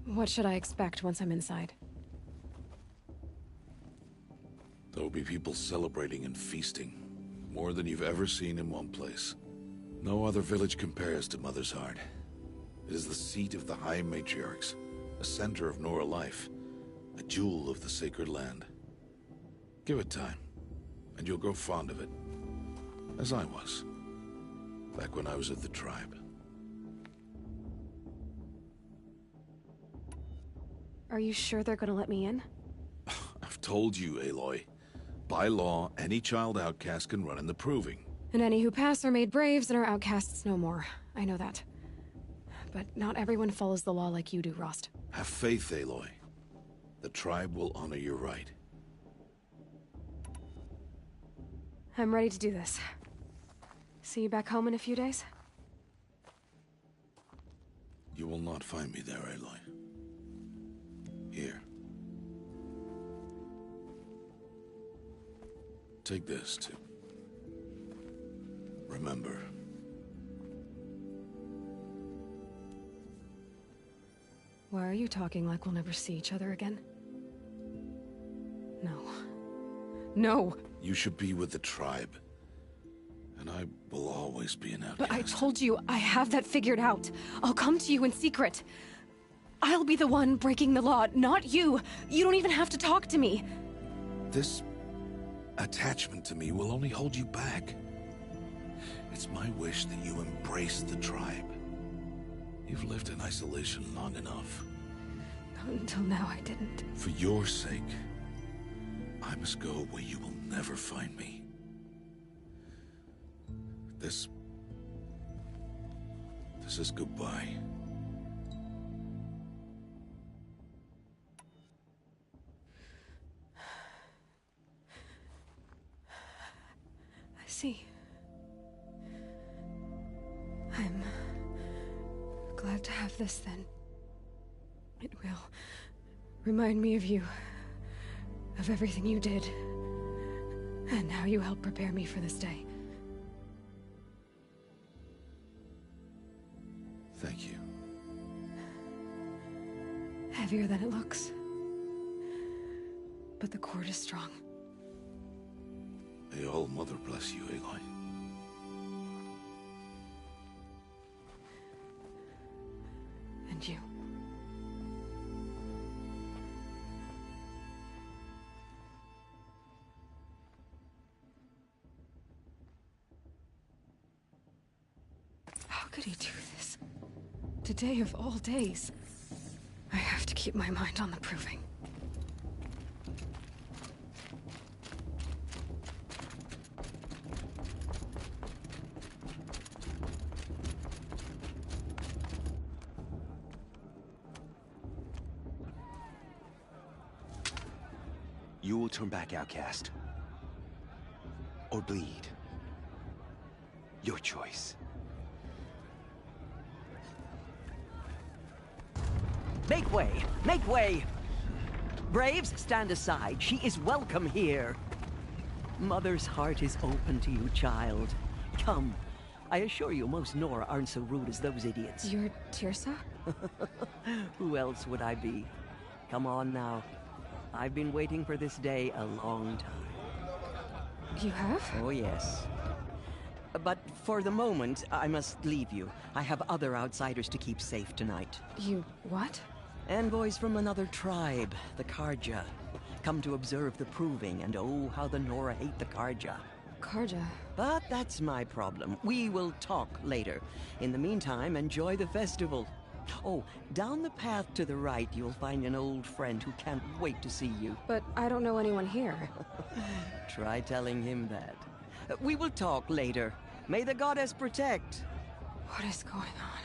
What should I expect once I'm inside? There'll be people celebrating and feasting. More than you've ever seen in one place. No other village compares to Mother's Heart. It is the seat of the High Matriarchs, a center of Nora life, a jewel of the sacred land. Give it time, and you'll grow fond of it. As I was, back when I was of the tribe. Are you sure they're gonna let me in? I've told you, Aloy. By law, any child outcast can run in the proving. And any who pass are made braves and are outcasts no more. I know that. But not everyone follows the law like you do, Rost. Have faith, Aloy. The tribe will honor your right. I'm ready to do this. See you back home in a few days? You will not find me there, Aloy. Here. Take this to remember. Why are you talking like we'll never see each other again? No. No! You should be with the tribe. And I will always be an outcast. But I told you, I have that figured out. I'll come to you in secret. I'll be the one breaking the law, not you. You don't even have to talk to me. This attachment to me will only hold you back. It's my wish that you embrace the tribe. You've lived in isolation long enough. Not until now, I didn't. For your sake, I must go where you will never find me. This is goodbye. I see. I'm glad to have this, then. It will remind me of you, of everything you did, and how you helped prepare me for this day. Thank you. Heavier than it looks. But the cord is strong. May All Mother bless you, Aloy. And you. How could he do this? Today of all days. I have to keep my mind on the proving. You will turn back outcast. Or bleed. Your choice. Make way! Make way! Braves, stand aside. She is welcome here. Mother's heart is open to you, child. Come. I assure you, most Nora aren't so rude as those idiots. You're Teersa? Who else would I be? Come on now. I've been waiting for this day a long time. You have? Oh, yes. But For the moment, I must leave you. I have other outsiders to keep safe tonight. You... what? Envoys from another tribe, the Karja. Come to observe the proving, and oh, how the Nora hate the Karja. Karja? But that's my problem. We will talk later. In the meantime, enjoy the festival. Oh, down the path to the right, you'll find an old friend who can't wait to see you. But I don't know anyone here. Try telling him that. We will talk later. May the goddess protect. What is going on?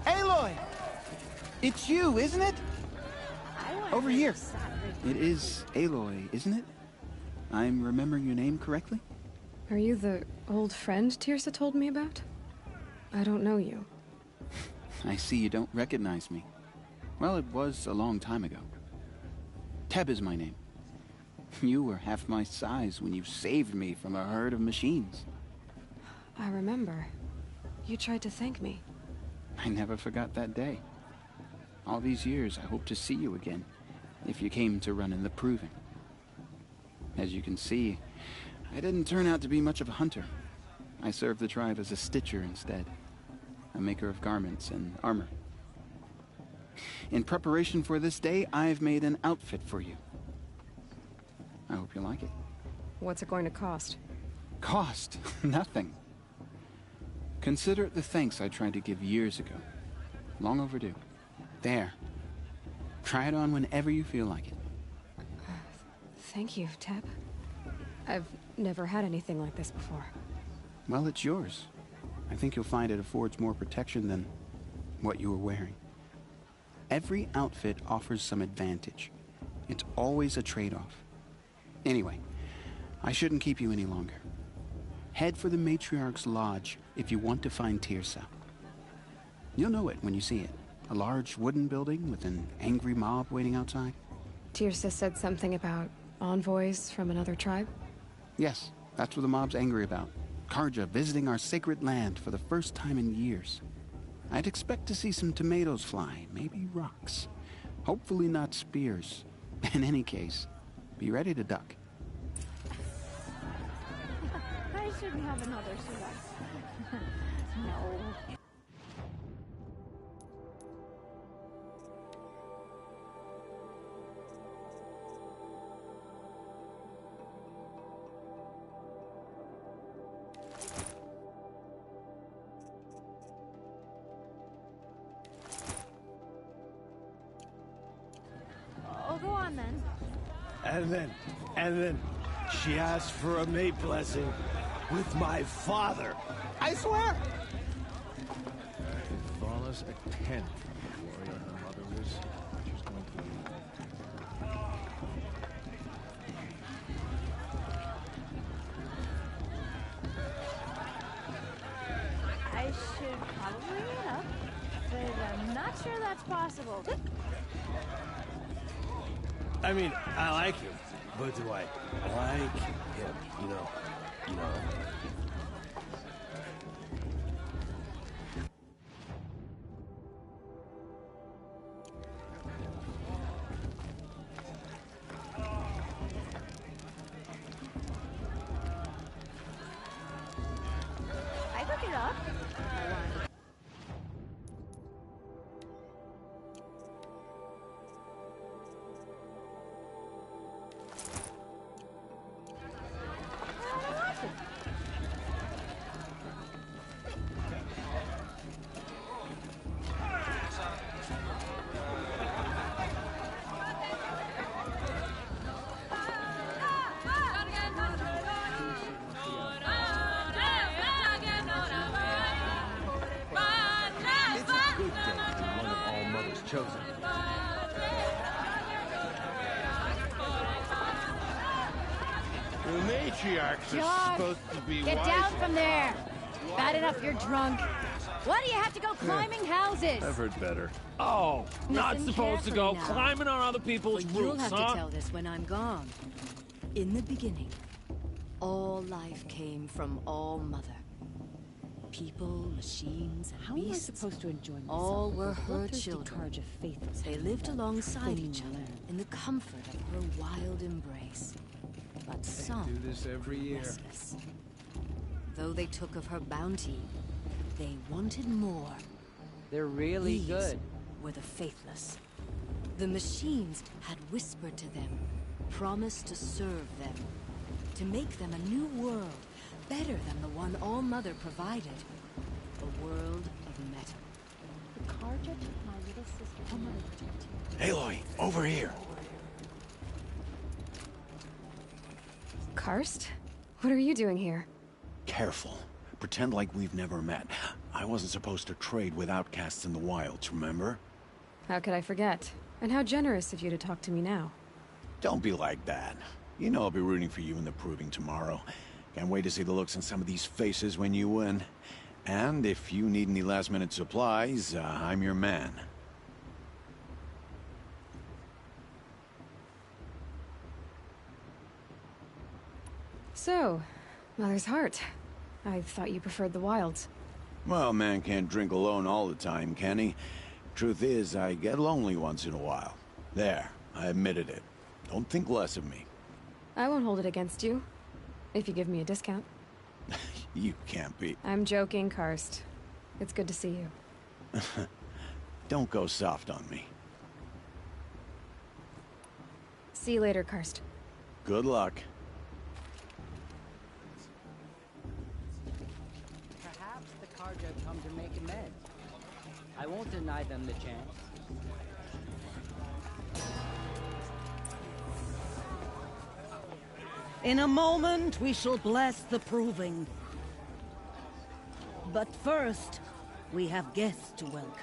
Aloy! It's you, isn't it? Over here. It is Aloy, isn't it? I'm remembering your name correctly? Are you the old friend Teersa told me about? I don't know you. I see you don't recognize me. Well, it was a long time ago. Teb is my name. You were half my size when you saved me from a herd of machines. I remember. You tried to thank me. I never forgot that day. All these years, I hope to see you again, if you came to run in the proving. As you can see, I didn't turn out to be much of a hunter. I served the tribe as a stitcher instead, a maker of garments and armor. In preparation for this day, I've made an outfit for you. I hope you like it. What's it going to cost? Cost? Nothing. Consider it the thanks I tried to give years ago. Long overdue. There. Try it on whenever you feel like it. Thank you, Teb. I've never had anything like this before. Well, it's yours. I think you'll find it affords more protection than what you were wearing. Every outfit offers some advantage. It's always a trade-off. Anyway, I shouldn't keep you any longer. Head for the Matriarch's Lodge if you want to find Teersa. You'll know it when you see it. A large wooden building with an angry mob waiting outside. Teersa said something about envoys from another tribe? Yes, that's what the mob's angry about. Karja visiting our sacred land for the first time in years. I'd expect to see some tomatoes fly, maybe rocks. Hopefully not spears. In any case, be ready to duck. I shouldn't have another suit. No. Oh, go on then. And then, she asked for a mate blessing with my father. I swear! Vala's a 10. The warrior her mother was. She's going to leave. I should probably meet up, but I'm not sure that's possible. I mean, I like him, but do I like him? You know. I look it up. Chosen. The matriarchs are supposed to be Get wise. down from there! Bad enough you're drunk. Why do you have to go climbing houses? I've heard better. Oh, not Listen supposed to go carefully now. climbing on other people's But you'll roofs, have huh? to tell this when I'm gone. In the beginning, all life came from All Mother. People, machines, and How am I beasts, supposed to enjoy myself? all were with a her bloodthirsty children. Carja faithless They hand lived that alongside clean each other land? in the comfort of her wild embrace. But some do this every grew year. restless. Though they took of her bounty, they wanted more. They're really These good. were the faithless. The machines had whispered to them, promised to serve them, to make them a new world, better than the one All Mother provided. A world of metal. The Carja took my little sister. All Mother protect you. Aloy, over here. Karst? What are you doing here? Careful. Pretend like we've never met. I wasn't supposed to trade with outcasts in the wilds, remember? How could I forget? And how generous of you to talk to me now. Don't be like that. You know I'll be rooting for you in the proving tomorrow. Can't wait to see the looks on some of these faces when you win. And if you need any last-minute supplies, I'm your man. So, Mother's Heart. I thought you preferred the wilds. Well, man can't drink alone all the time, can he? Truth is, I get lonely once in a while. There, I admitted it. Don't think less of me. I won't hold it against you. If you give me a discount. You can't be. I'm joking, Karst. It's good to see you. Don't go soft on me. See you later, Karst. Good luck. Perhaps the Carja come to make amends. I won't deny them the chance. In a moment, we shall bless the proving. But first, we have guests to welcome.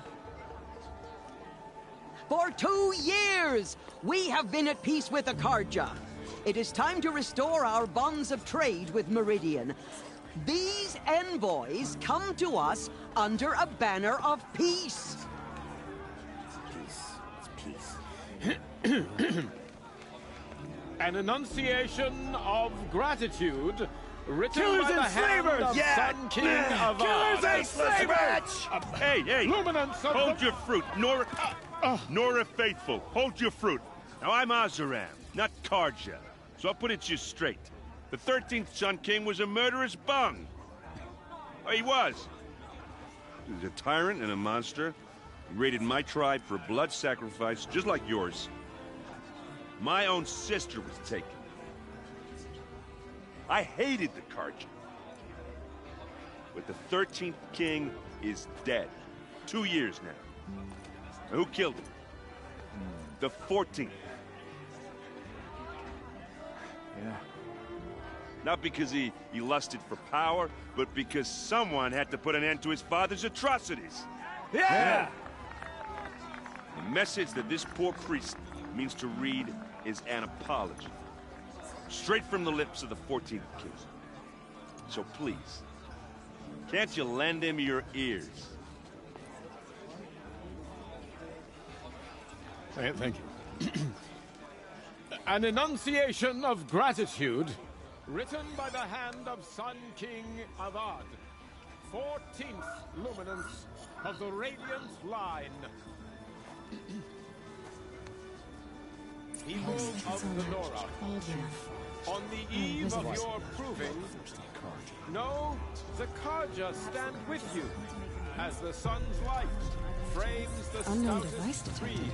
For 2 years, we have been at peace with the Carja. It is time to restore our bonds of trade with Meridian. These envoys come to us under a banner of peace. An enunciation of gratitude written Killers by the and hand slavers! of Yeah! Sun King Yeah! of Killers Ard. and slavers! Hey, hey! Luminance of Hold the- your fruit, Nora. Nora Faithful, hold your fruit. Now I'm Azaram, not Carja, so I'll put it to you straight. The 13th Sun King was a murderous bung. Oh, he was. He was a tyrant and a monster. He raided my tribe for blood sacrifice, just like yours. My own sister was taken. I hated the Carja. But the 13th king is dead. 2 years now. Now, who killed him? The 14th. Yeah. Not because he lusted for power, but because someone had to put an end to his father's atrocities. Yeah! The message that this poor priest means to read is an apology. Straight from the lips of the 14th king. So please, can't you lend him your ears? Thank you. An enunciation of gratitude written by the hand of Sun King of Ard, 14th luminance of the Radiant Line. People of the Nora, on the eve of your proving, know the Carja stand with you, as the sun's light frames the Unknown stoutest device detected. trees.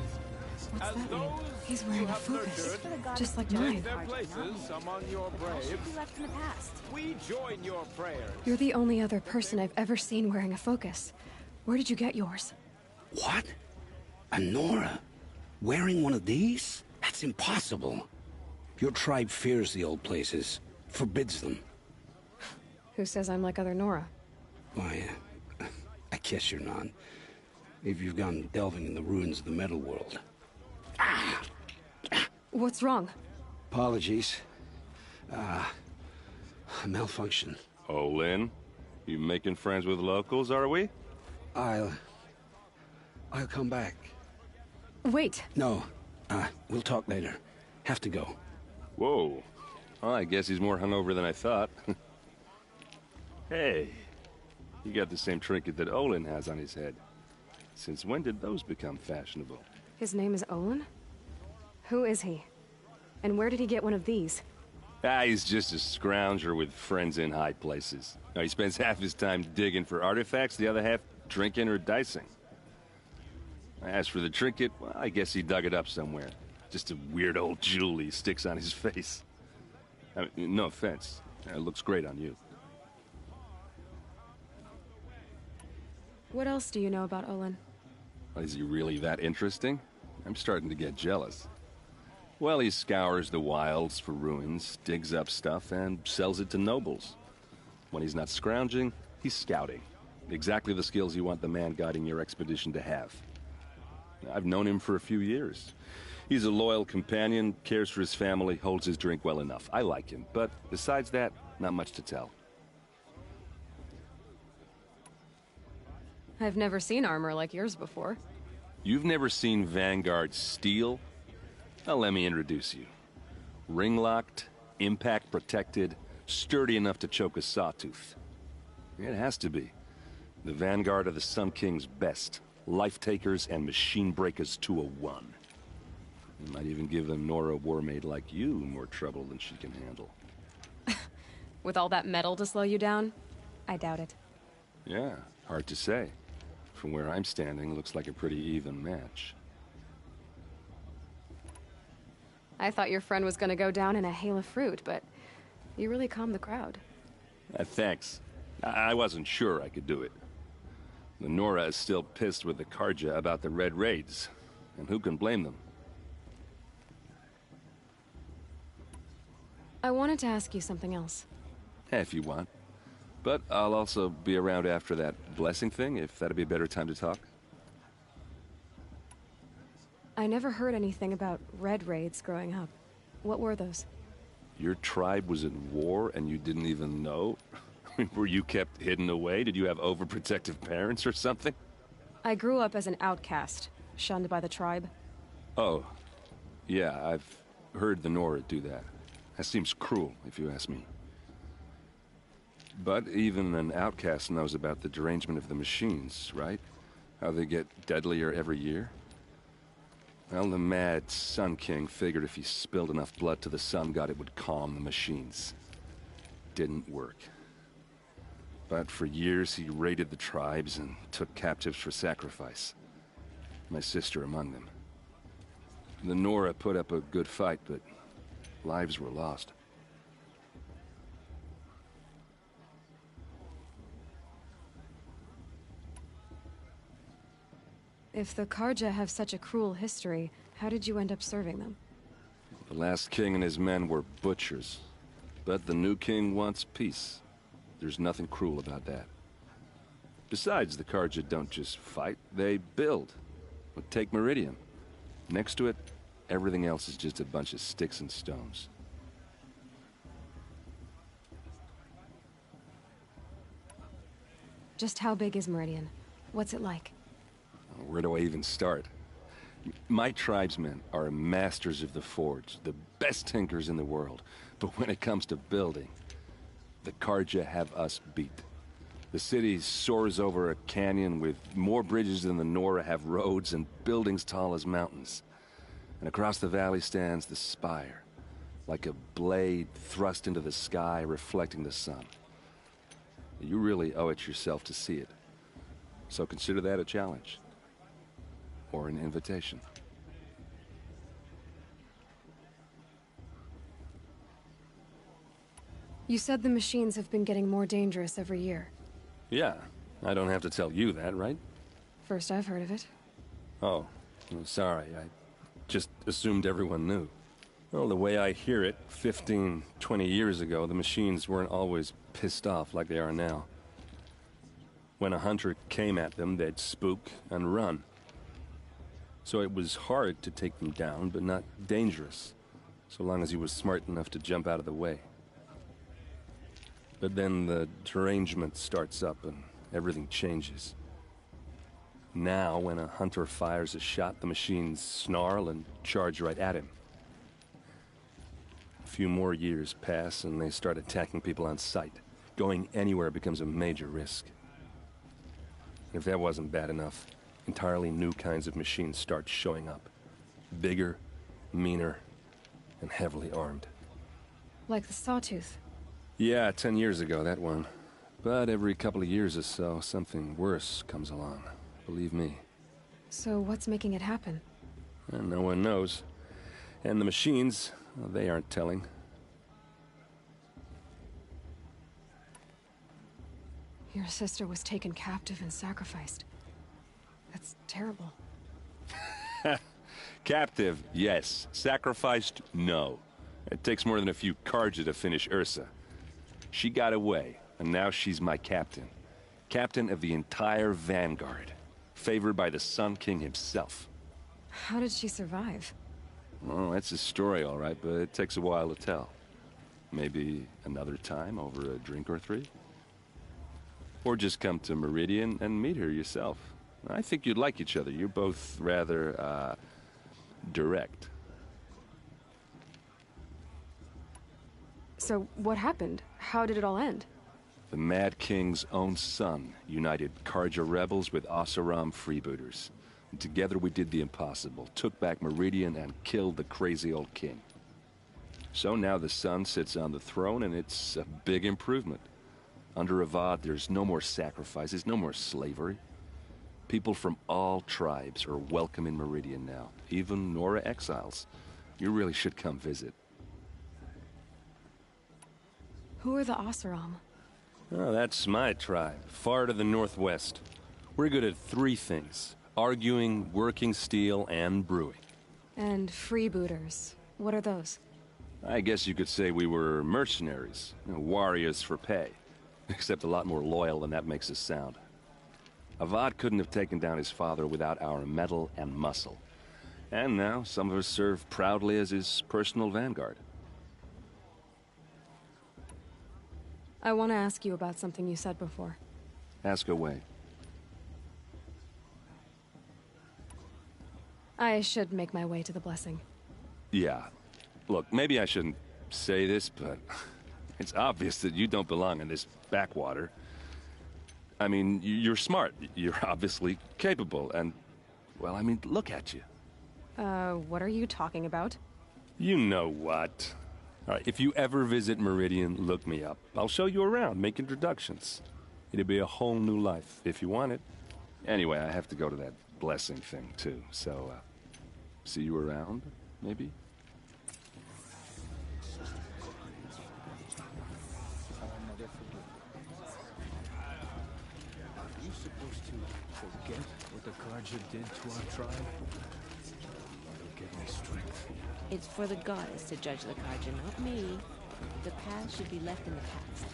What's As that mean? those He's who wearing a have focus, nurtured just like take mine. their places among your braves, left in the past. we join your prayers. You're the only other person I've ever seen wearing a focus. Where did you get yours? What? A Nora? Wearing one of these? That's impossible. Your tribe fears the old places, forbids them. Who says I'm like other Nora? Why, I guess you're not. If you've gone delving in the ruins of the metal world. What's wrong? Apologies. A malfunction. Oh, Lynn? You making friends with locals, are we? I'll come back. Wait. No. We'll talk later. Have to go. Whoa. Well, I guess he's more hungover than I thought. Hey. You got the same trinket that Olin has on his head. Since when did those become fashionable? His name is Olin? Who is he? And where did he get one of these? He's just a scrounger with friends in high places. He spends half his time digging for artifacts, the other half drinking or dicing. As for the trinket, well, I guess he dug it up somewhere. Just a weird old jewel he sticks on his face. I mean, no offense. It looks great on you. What else do you know about Olin? Is he really that interesting? I'm starting to get jealous. Well, he scours the wilds for ruins, digs up stuff, and sells it to nobles. When he's not scrounging, he's scouting. Exactly the skills you want the man guiding your expedition to have. I've known him for a few years. He's a loyal companion, cares for his family, holds his drink well enough. I like him, but besides that, not much to tell. I've never seen armor like yours before. You've never seen Vanguard steel? Well, let me introduce you. Ring-locked, impact-protected, sturdy enough to choke a Sawtooth. It has to be. The Vanguard of the Sun King's best. Life-takers and machine-breakers to a one. It might even give a Nora warmaid like you more trouble than she can handle. With all that metal to slow you down? I doubt it. Yeah, hard to say. From where I'm standing, looks like a pretty even match. I thought your friend was gonna go down in a hail of fruit, but you really calmed the crowd. Thanks. I wasn't sure I could do it. The Nora is still pissed with the Karja about the Red Raids, and who can blame them? I wanted to ask you something else. If you want. But I'll also be around after that blessing thing, if that'd be a better time to talk. I never heard anything about Red Raids growing up. What were those? Your tribe was in war and you didn't even know? Were you kept hidden away? Did you have overprotective parents or something? I grew up as an outcast, shunned by the tribe. Oh. Yeah, I've heard the Nora do that. That seems cruel, if you ask me. But even an outcast knows about the derangement of the machines, right? How they get deadlier every year? Well, the mad Sun King figured if he spilled enough blood to the Sun God, it would calm the machines. Didn't work. But for years, he raided the tribes and took captives for sacrifice. My sister among them. The Nora put up a good fight, but lives were lost. If the Karja have such a cruel history, how did you end up serving them? The last king and his men were butchers. But the new king wants peace. There's nothing cruel about that. Besides, the Karja don't just fight, they build. But take Meridian. Next to it, everything else is just a bunch of sticks and stones. Just how big is Meridian? What's it like? Where do I even start? My tribesmen are masters of the forge, the best tinkers in the world. But when it comes to building, the Karja have us beat. The city soars over a canyon with more bridges than the Nora have roads and buildings tall as mountains. And across the valley stands the spire, like a blade thrust into the sky reflecting the sun. You really owe it yourself to see it. So consider that a challenge. Or an invitation. You said the machines have been getting more dangerous every year. Yeah, I don't have to tell you that, right? First I've heard of it. Oh, I'm sorry. I just assumed everyone knew. Well, the way I hear it, 15, 20 years ago, the machines weren't always pissed off like they are now. When a hunter came at them, they'd spook and run. So it was hard to take them down, but not dangerous, so long as he was smart enough to jump out of the way. But then the derangement starts up and everything changes. Now, when a hunter fires a shot, the machines snarl and charge right at him. A few more years pass and they start attacking people on sight. Going anywhere becomes a major risk. If that wasn't bad enough, entirely new kinds of machines start showing up. Bigger, meaner, and heavily armed. Like the Sawtooth. Yeah, 10 years ago, that one. But every couple of years or so, something worse comes along. Believe me. So what's making it happen? And no one knows. And the machines, well, they aren't telling. Your sister was taken captive and sacrificed. That's terrible. Captive, yes. Sacrificed, no. It takes more than a few Karja to finish Ursa. She got away, and now she's my captain. Captain of the entire Vanguard. Favored by the Sun King himself. How did she survive? Oh, that's a story, all right, but it takes a while to tell. Maybe another time over a drink or three? Or just come to Meridian and meet her yourself. I think you'd like each other. You're both rather, direct. So what happened? How did it all end? The Mad King's own son united Karja rebels with Oseram freebooters. And together we did the impossible, took back Meridian and killed the crazy old king. So now the son sits on the throne and it's a big improvement. Under Avad, there's no more sacrifices, no more slavery. People from all tribes are welcome in Meridian now, even Nora exiles. You really should come visit. Who are the Oseram? Oh, that's my tribe, far to the northwest. We're good at three things: arguing, working steel, and brewing. And freebooters. What are those? I guess you could say we were mercenaries, warriors for pay. Except a lot more loyal than that makes us sound. Avad couldn't have taken down his father without our metal and muscle. And now some of us serve proudly as his personal vanguard. I want to ask you about something you said before. Ask away. I should make my way to the blessing. Yeah. Look, maybe I shouldn't say this, but it's obvious that you don't belong in this backwater. I mean, you're smart. You're obviously capable, and, well, I mean, look at you. What are you talking about? You know what. All right, if you ever visit Meridian, look me up. I'll show you around, make introductions. It'll be a whole new life, if you want it. Anyway, I have to go to that blessing thing, too, so, see you around, maybe? Are you supposed to forget what the Karja did to our tribe? It'll give me strength. It's for the goddess to judge the Karja, not me. The past should be left in the past.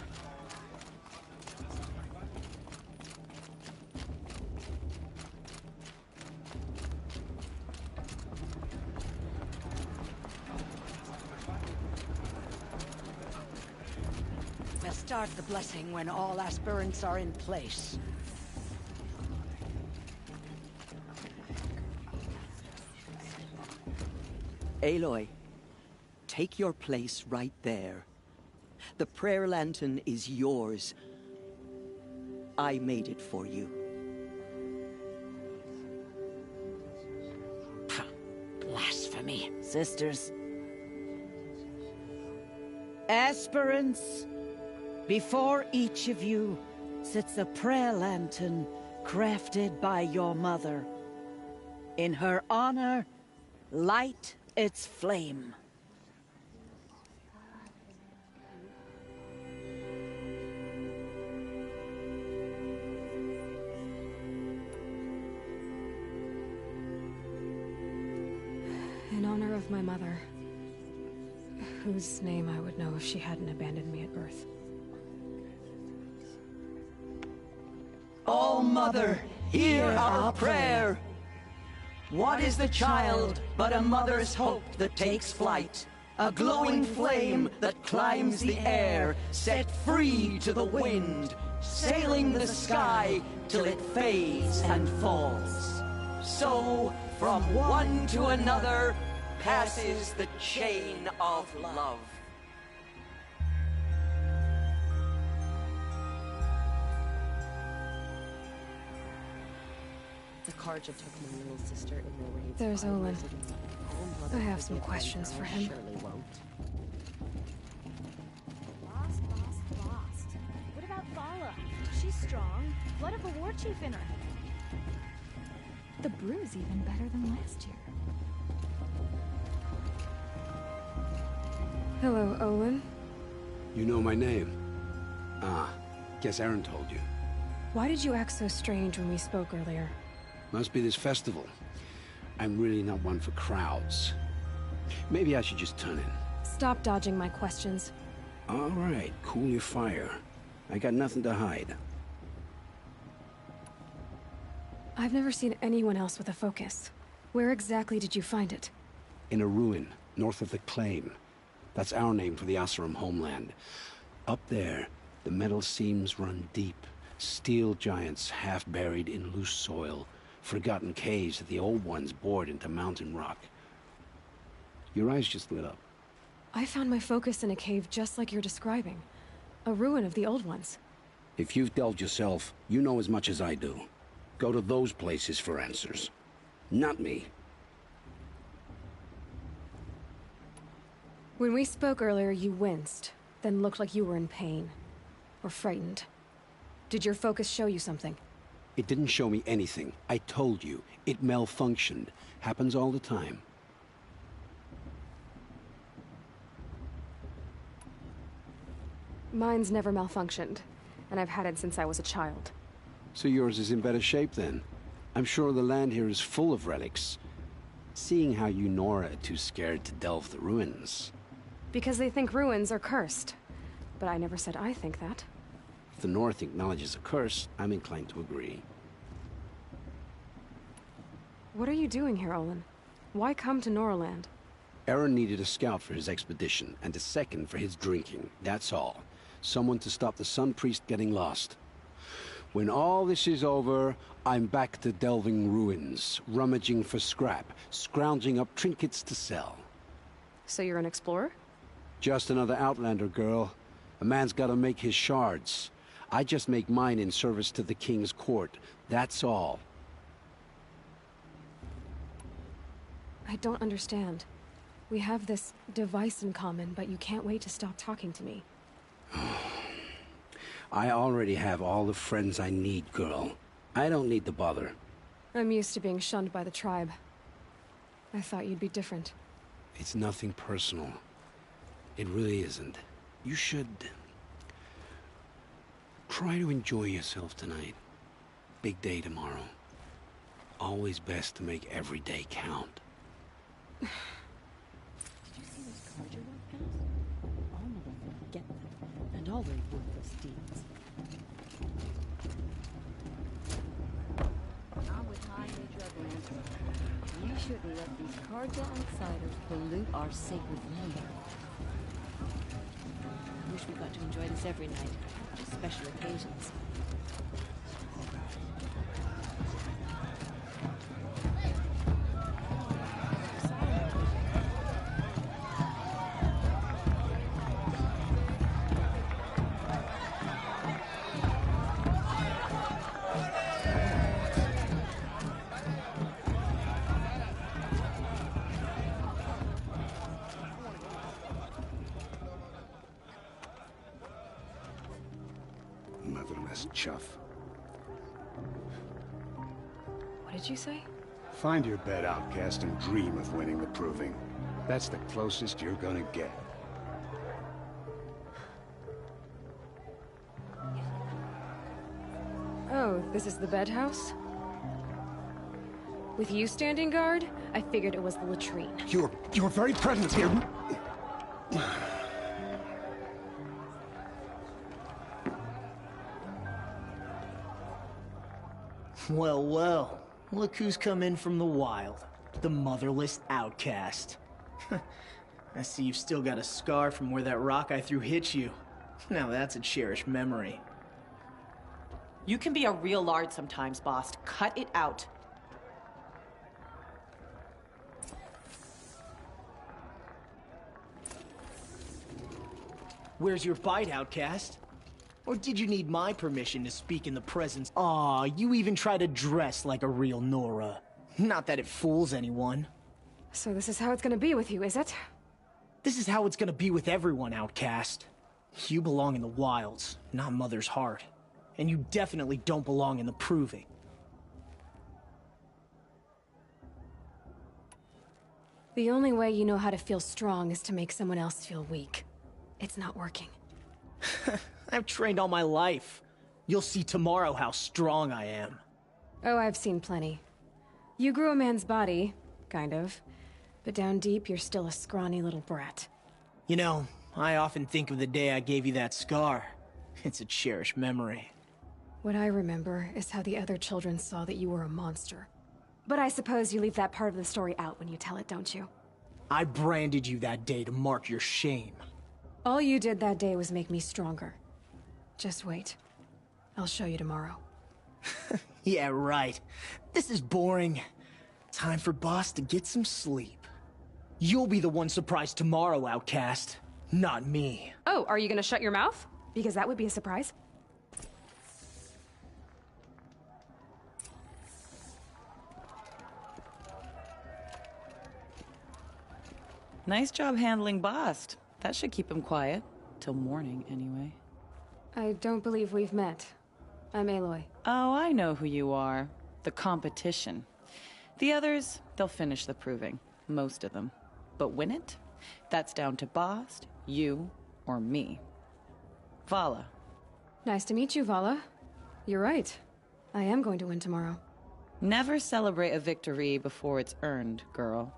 We'll start the blessing when all aspirants are in place. Aloy, take your place right there. The prayer lantern is yours. I made it for you. Blasphemy. Sisters. Aspirants, before each of you sits a prayer lantern crafted by your mother. In her honor, light its flame. In honor of my mother, whose name I would know if she hadn't abandoned me at birth. All Mother, hear our prayer. What is the child but a mother's hope that takes flight? a glowing flame that climbs the air, set free to the wind, sailing the sky till it fades and falls. So, from one to another, passes the chain of love. The Karja took my little sister in their raids. There's 5 Olin. years ago. All Mother I have some forget questions and for I him. Surely won't. Bast. What about Vala? She's strong. Blood of a war chief in her. The brew's even better than last year. Hello, Olin. You know my name? Ah, guess Aaron told you. Why did you act so strange when we spoke earlier? Must be this festival. I'm really not one for crowds. Maybe I should just turn in. Stop dodging my questions. All right, cool your fire. I got nothing to hide. I've never seen anyone else with a focus. Where exactly did you find it? In a ruin, north of the Claim. That's our name for the Oseram homeland. Up there, the metal seams run deep. Steel giants half buried in loose soil. Forgotten caves that the old ones bored into mountain rock. Your eyes just lit up. I found my focus in a cave just like you're describing. A ruin of the old ones. If you've delved yourself, you know as much as I do. Go to those places for answers. Not me. When we spoke earlier, you winced, then looked like you were in pain. Or frightened. Did your focus show you something? It didn't show me anything. I told you. It malfunctioned. Happens all the time. Mine's never malfunctioned, and I've had it since I was a child. So yours is in better shape then. I'm sure the land here is full of relics. Seeing how you Nora are too scared to delve the ruins. Because they think ruins are cursed. But I never said I think that. If the North acknowledges a curse, I'm inclined to agree. What are you doing here, Olin? Why come to Noraland? Aaron needed a scout for his expedition, and a second for his drinking. That's all. Someone to stop the Sun Priest getting lost. When all this is over, I'm back to delving ruins, rummaging for scrap, scrounging up trinkets to sell. So you're an explorer? Just another Outlander, girl. A man's gotta make his shards. I just make mine in service to the King's court. That's all. I don't understand. We have this device in common, but you can't wait to stop talking to me. I already have all the friends I need, girl. I don't need the bother. I'm used to being shunned by the tribe. I thought you'd be different. It's nothing personal. It really isn't. You should... try to enjoy yourself tonight. Big day tomorrow. Always best to make every day count. Did you see those Karja guys? All Mother forget them, and all their worthless deeds. I'm with my new juggling. You shouldn't let these Karja outsiders pollute our sacred land. Wish we got to enjoy this every night, just special occasions. Motherless chuff. What did you say? Find your bed, outcast, and dream of winning the proving. That's the closest you're gonna get. Oh, this is the bed house? With you standing guard, I figured it was the latrine. Your very presence here... Well, well. Look who's come in from the wild. The motherless outcast. I see you've still got a scar from where that rock I threw hit you. Now that's a cherished memory. You can be a real lard sometimes, Bast. Cut it out. Where's your bite, outcast? Or did you need my permission to speak in the presence? Aw, you even try to dress like a real Nora. Not that it fools anyone. So this is how it's gonna be with you, is it? This is how it's gonna be with everyone, outcast. You belong in the wilds, not Mother's heart. And you definitely don't belong in the proving. The only way you know how to feel strong is to make someone else feel weak. It's not working. I've trained all my life. You'll see tomorrow how strong I am. Oh, I've seen plenty. You grew a man's body, kind of. But down deep, you're still a scrawny little brat. You know, I often think of the day I gave you that scar. It's a cherished memory. What I remember is how the other children saw that you were a monster. But I suppose you leave that part of the story out when you tell it, don't you? I branded you that day to mark your shame. All you did that day was make me stronger. Just wait. I'll show you tomorrow. Yeah, right. This is boring. Time for Bast to get some sleep. You'll be the one surprised tomorrow, outcast. Not me. Oh, are you gonna shut your mouth? Because that would be a surprise. Nice job handling Bast. That should keep him quiet. Till morning, anyway. I don't believe we've met. I'm Aloy. Oh, I know who you are. The competition. The others, they'll finish the proving. Most of them. But win it? That's down to Bast, you, or me. Vala. Nice to meet you, Vala. You're right. I am going to win tomorrow. Never celebrate a victory before it's earned, girl.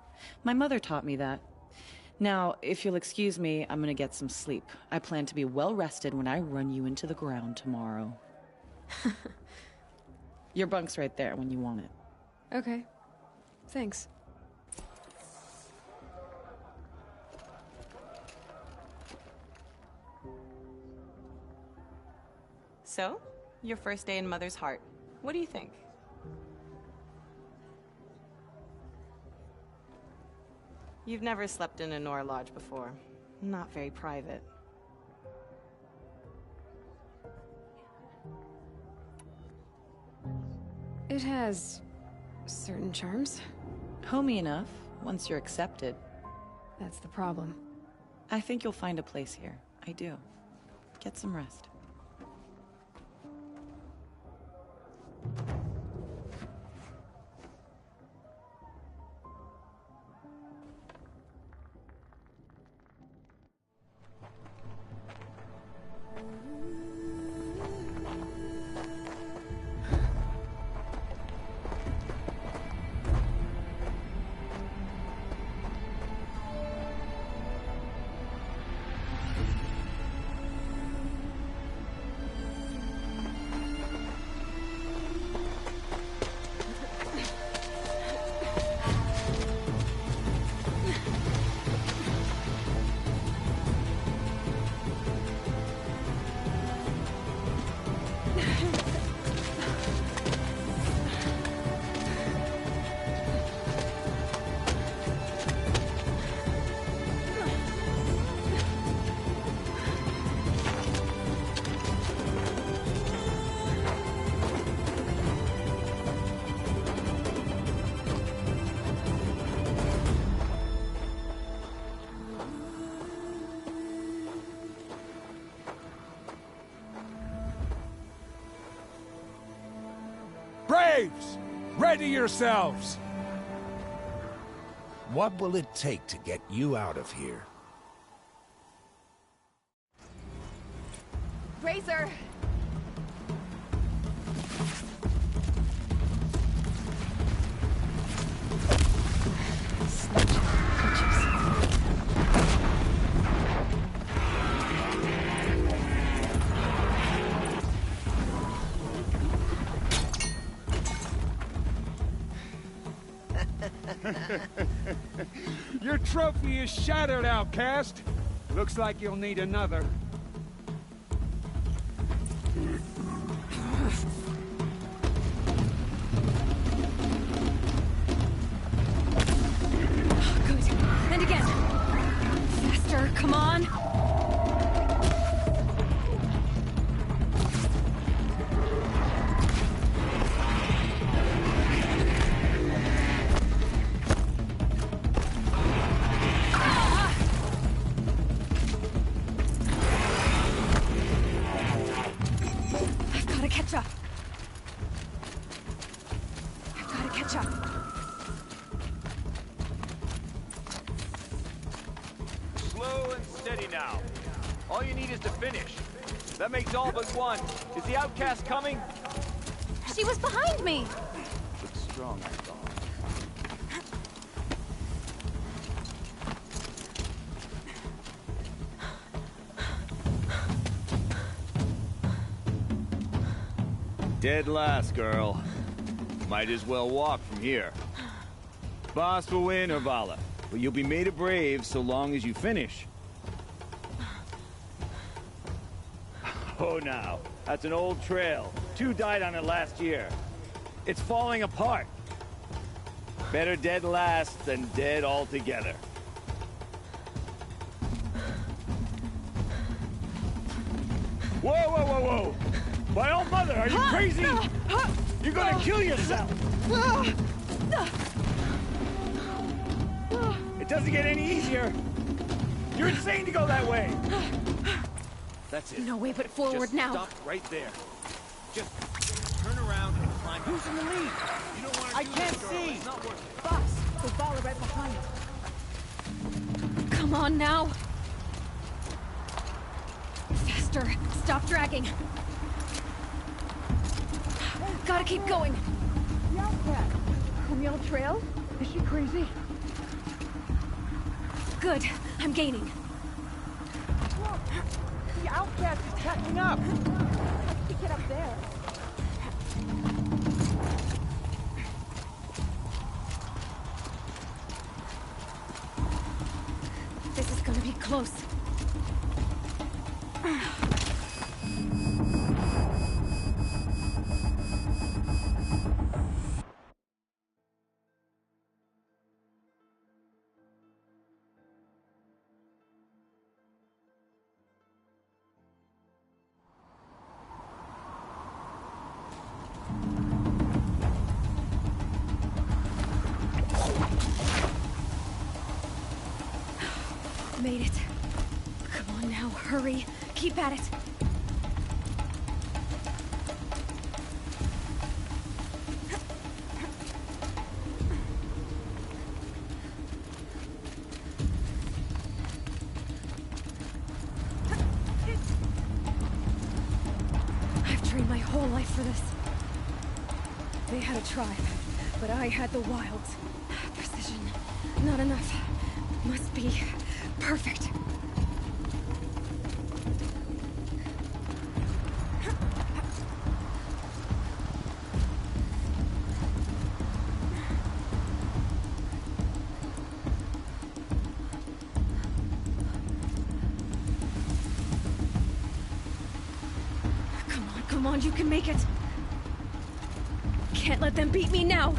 My mother taught me that. Now, if you'll excuse me, I'm gonna get some sleep. I plan to be well rested when I run you into the ground tomorrow. Your bunk's right there when you want it. Okay. Thanks. So, your first day in Mother's heart. What do you think? You've never slept in a Nora lodge before. Not very private. It has certain charms. Homey enough, once you're accepted. That's the problem. I think you'll find a place here. I do. Get some rest. Braves! Ready yourselves! What will it take to get you out of here? Razor! Your trophy is shattered, outcast. Looks like you'll need another. Good. And again. Faster, come on. That makes all but one. Is the outcast coming? She was behind me! Looks strong, I thought. Dead last, girl. Might as well walk from here. Bast will win, or Vala. But you'll be made a brave so long as you finish. Oh, now. That's an old trail. 2 died on it last year. It's falling apart. Better dead last than dead altogether. Whoa, whoa, whoa, whoa! By All Mother, are you crazy? You're gonna kill yourself! It doesn't get any easier! You're insane to go that way! That's it. No way but forward Just now. Stop right there. Just turn around and climb. Who's in the lead? You don't want to. I can't see. It's not working. Bast, the Vala right behind. Come on now. Faster. Stop dragging. Gotta keep going. The outcast. From the old trail? Is she crazy? Good. I'm gaining. The outcast is catching up! How did we get up there? This is gonna be close. Made it. Come on now, hurry. Keep at it. I've trained my whole life for this. They had a tribe, but I had the wilds. Precision. Not enough. Must be perfect. Come on, you can make it. Can't let them beat me now.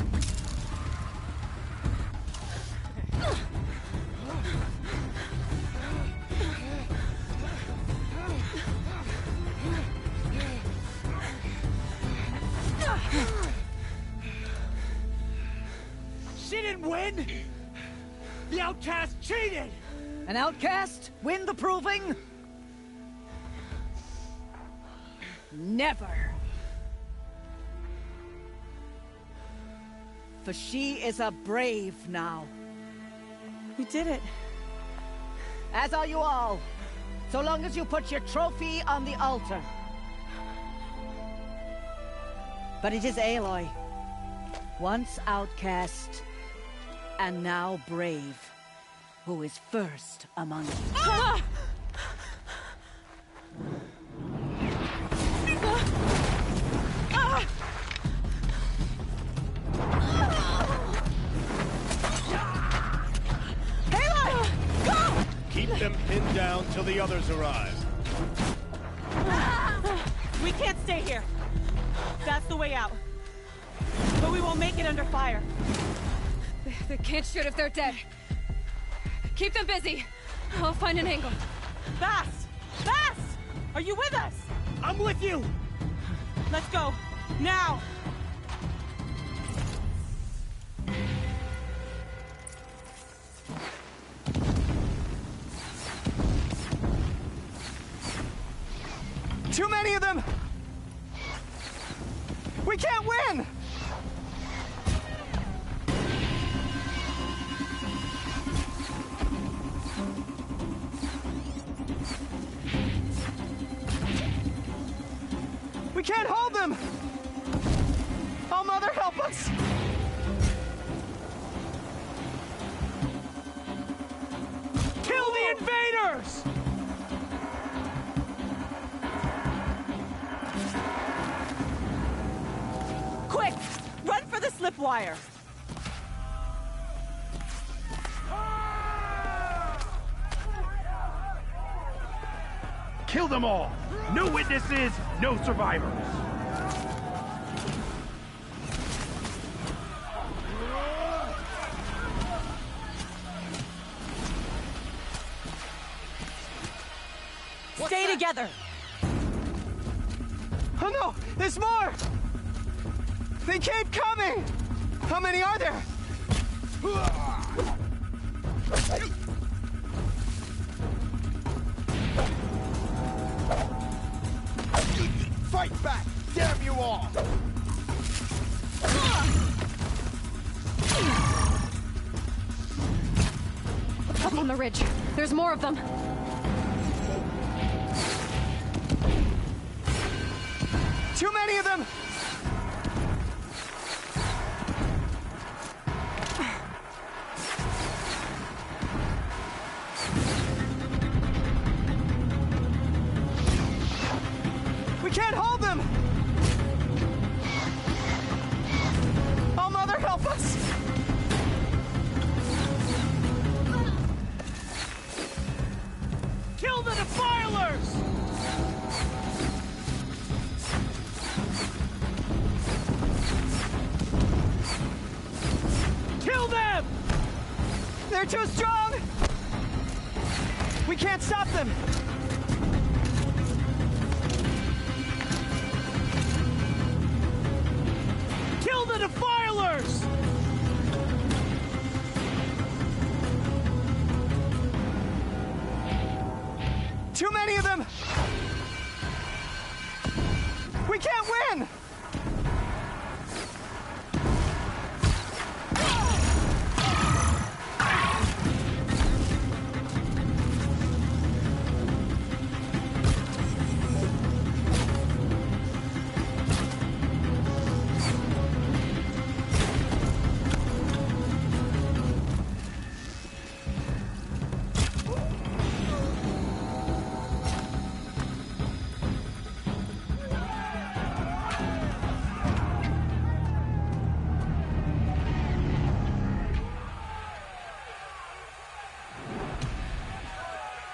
She didn't win! The outcast cheated! An outcast win the proving? Never. For she is a brave now. You did it. As are you all. So long as you put your trophy on the altar. But it is Aloy. Once outcast, and now brave, who is first among you. Ah! them pinned down till the others arrive. We can't stay here. That's the way out. But we won't make it under fire. They can't shoot if they're dead. Keep them busy. I'll find an angle. Bast! Bast! Are you with us? I'm with you! Let's go. Now! Too many of them! We can't win! We can't hold them! All Mother, help us! Kill the invaders! Quick! Run for the slip wire! Kill them all! No witnesses, no survivors! Stay together! Oh no! There's more! They keep coming! How many are there? Fight back! Damn you all! Up on the ridge. There's more of them. Too many of them! We can't hold them! All Mother, help us! Kill the defilers! Kill them! They're too strong! We can't stop them! Kill the defilers! Too many of them! We can't win!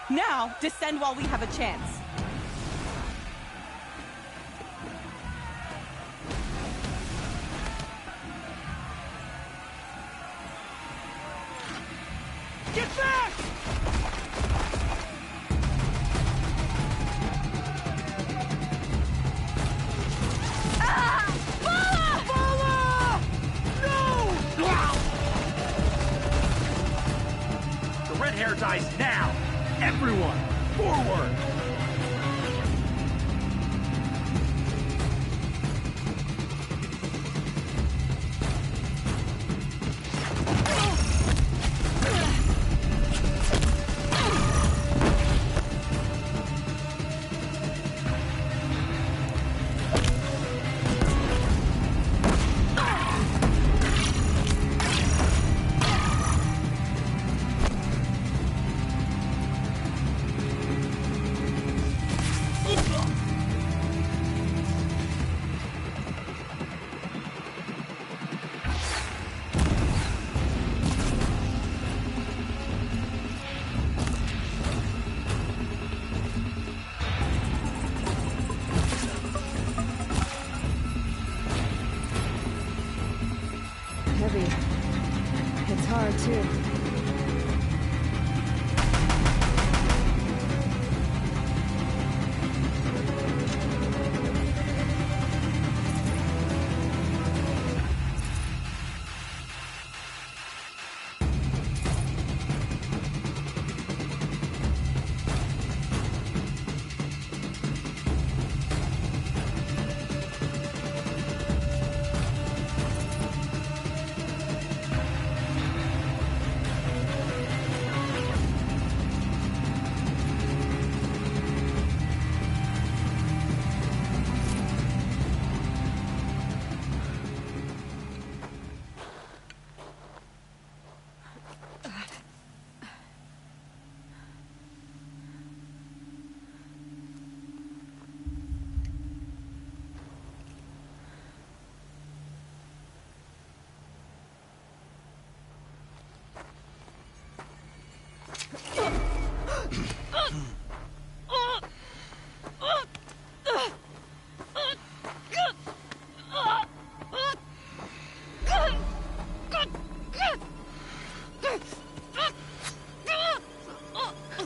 Now, descend while we have a chance. Get back! Ah! No! The red hair dies now! Everyone, forward!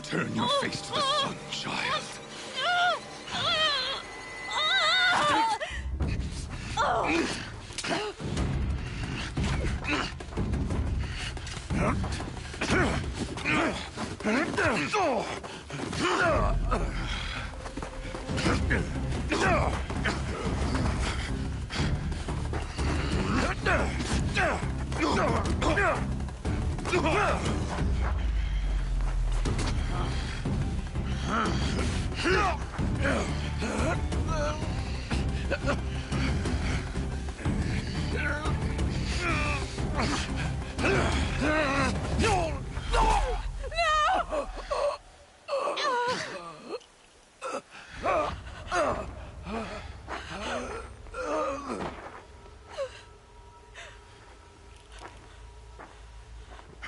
Turn your face to the sun, child.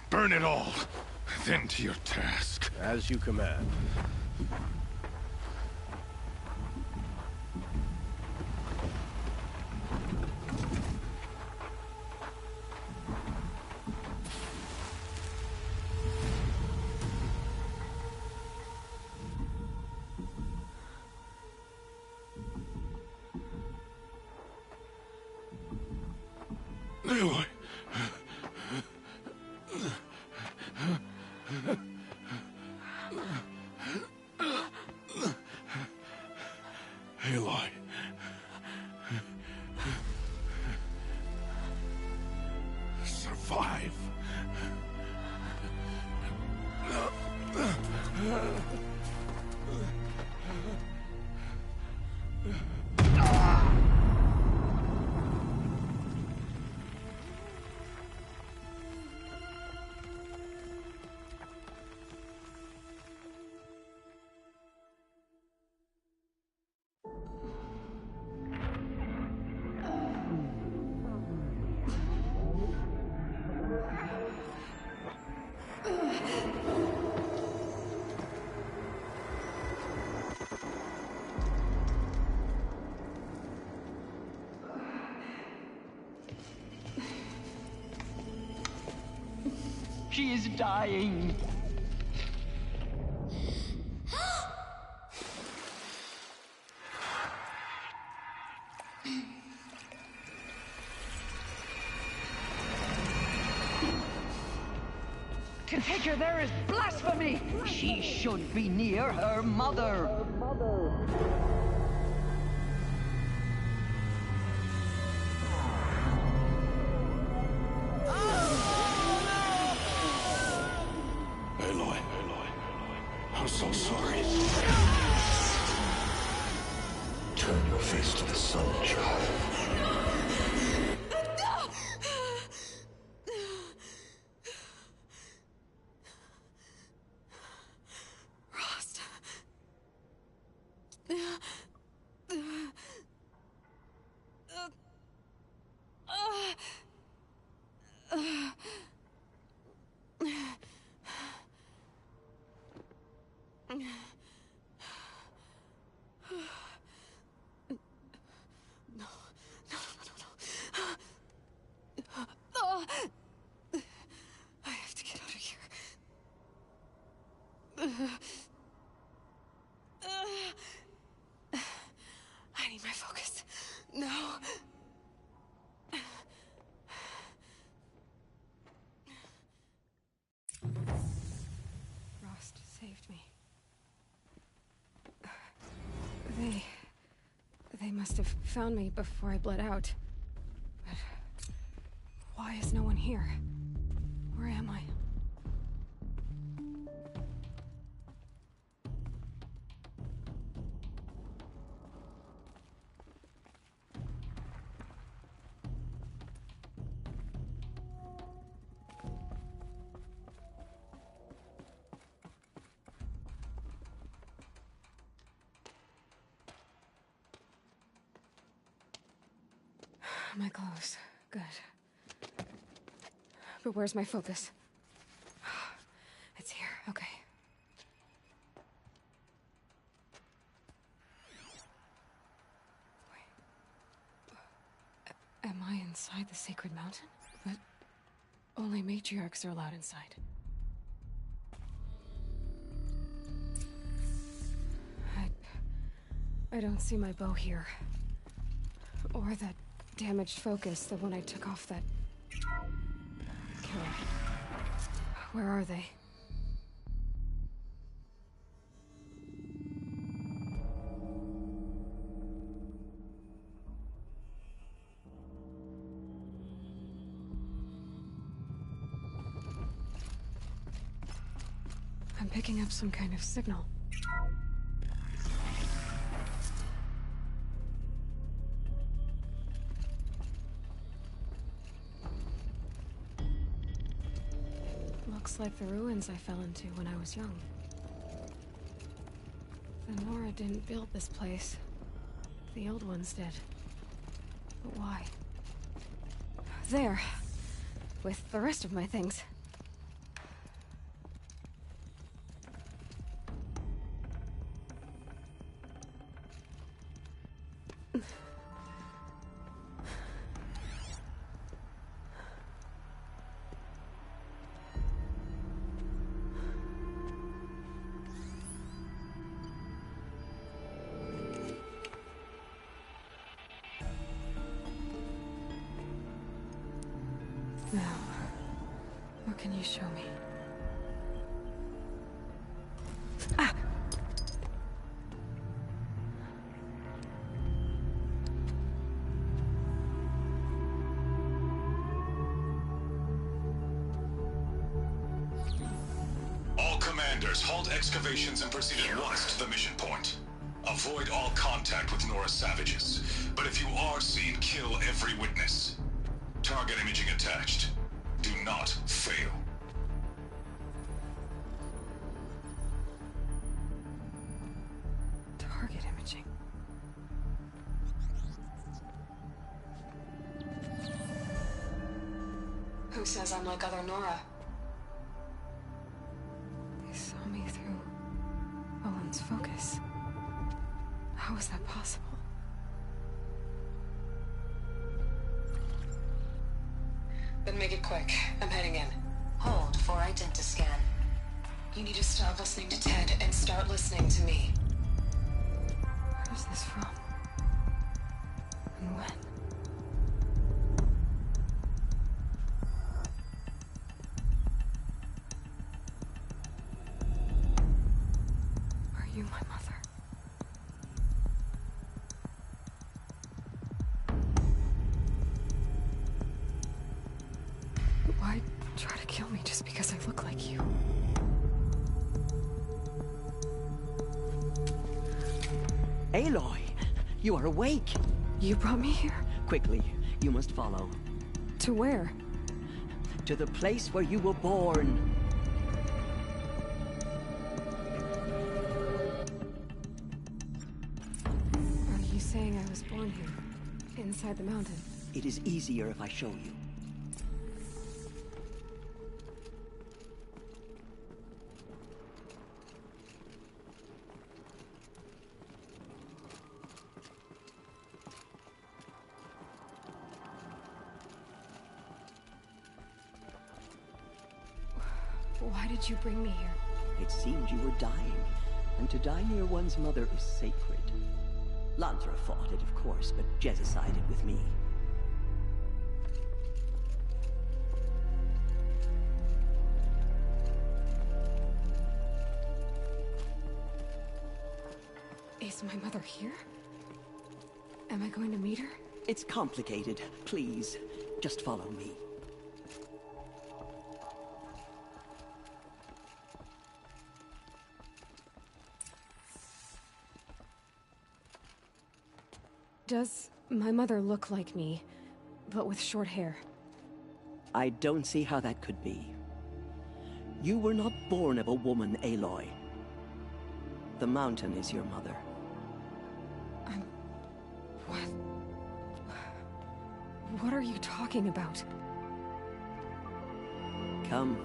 Burn it all, then to your task. As you command. Aloy. Aloy. Survive. She is dying. To take her there is blasphemy. She should be near her mother. Aloy. I'm so sorry. Turn your face to the sun, child. Rost. I have I need my focus. No. Rost saved me. They must have found me before I bled out. But why is no one here? Where am I? My clothes. Good. But where's my focus? It's here. Okay. Wait. Am I inside the sacred mountain? But only matriarchs are allowed inside. I don't see my bow here. Or that damaged focus, the one I took off that killer. Where are they? I'm picking up some kind of signal. Looks like the ruins I fell into when I was young. The Nora didn't build this place. The old ones did. But why? There. With the rest of my things. Now, what can you show me? Ah! All commanders, halt excavations and proceed at once to the mission point. Avoid all contact with Nora savages, but if you are seen, kill every witness. Target imaging attached. Do not fail. Target imaging. Who says I'm like other Nora? They saw me through Owen's focus. How is that possible? Then make it quick. I'm heading in. Hold for identiscan. You need to stop listening to Ted and start listening to me. Where's this from? And when? Are you my mother? Why try to kill me just because I look like you? Aloy, you are awake. You brought me here? Quickly, you must follow. To where? To the place where you were born. Are you saying I was born here? Inside the mountain? It is easier if I show you. Why did you bring me here? It seemed you were dying, and to die near one's mother is sacred. Lantra fought it, of course, but Jezza sided with me. Is my mother here? Am I going to meet her? It's complicated. Please, just follow me. Does my mother look like me, but with short hair? I don't see how that could be. You were not born of a woman, Aloy. The mountain is your mother. What are you talking about? Come.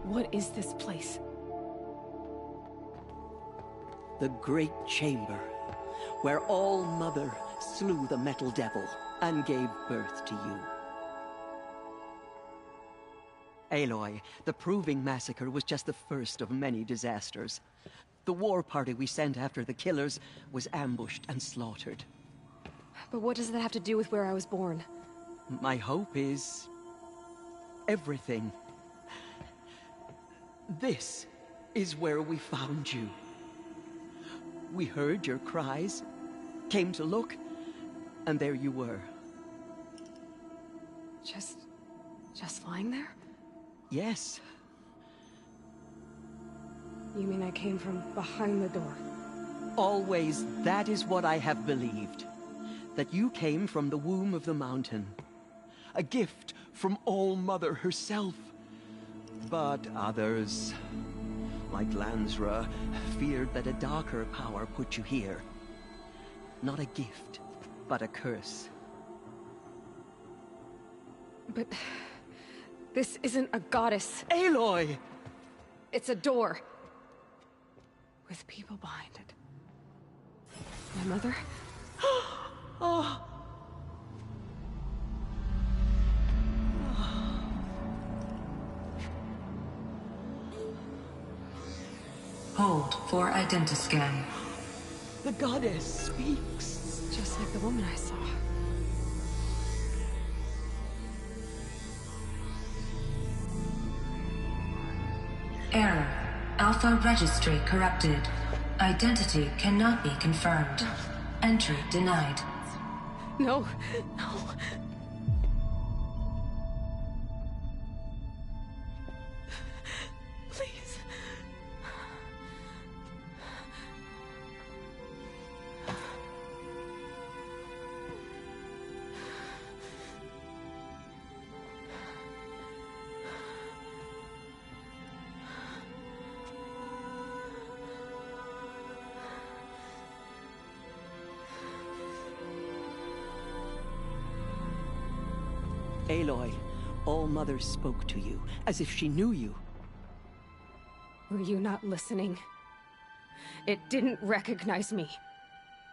What is this place? The Great Chamber, where All Mother slew the Metal Devil and gave birth to you. Aloy, the Proving Massacre was just the first of many disasters. The war party we sent after the killers was ambushed and slaughtered. But what does that have to do with where I was born? My hope is... everything. This is where we found you. We heard your cries, came to look, and there you were. Just lying there? Yes. You mean I came from behind the door? Always, that is what I have believed. That you came from the womb of the mountain. A gift from All Mother herself. But others, like Lansra, feared that a darker power put you here. Not a gift, but a curse. But... this isn't a goddess. Aloy! It's a door. With people behind it. My mother? Oh. Hold for identiscan. The goddess speaks. Just like the woman I saw. Error. Alpha registry corrupted. Identity cannot be confirmed. Entry denied. No. Please. Aloy, All Mother spoke to you, as if she knew you. Were you not listening? It didn't recognize me.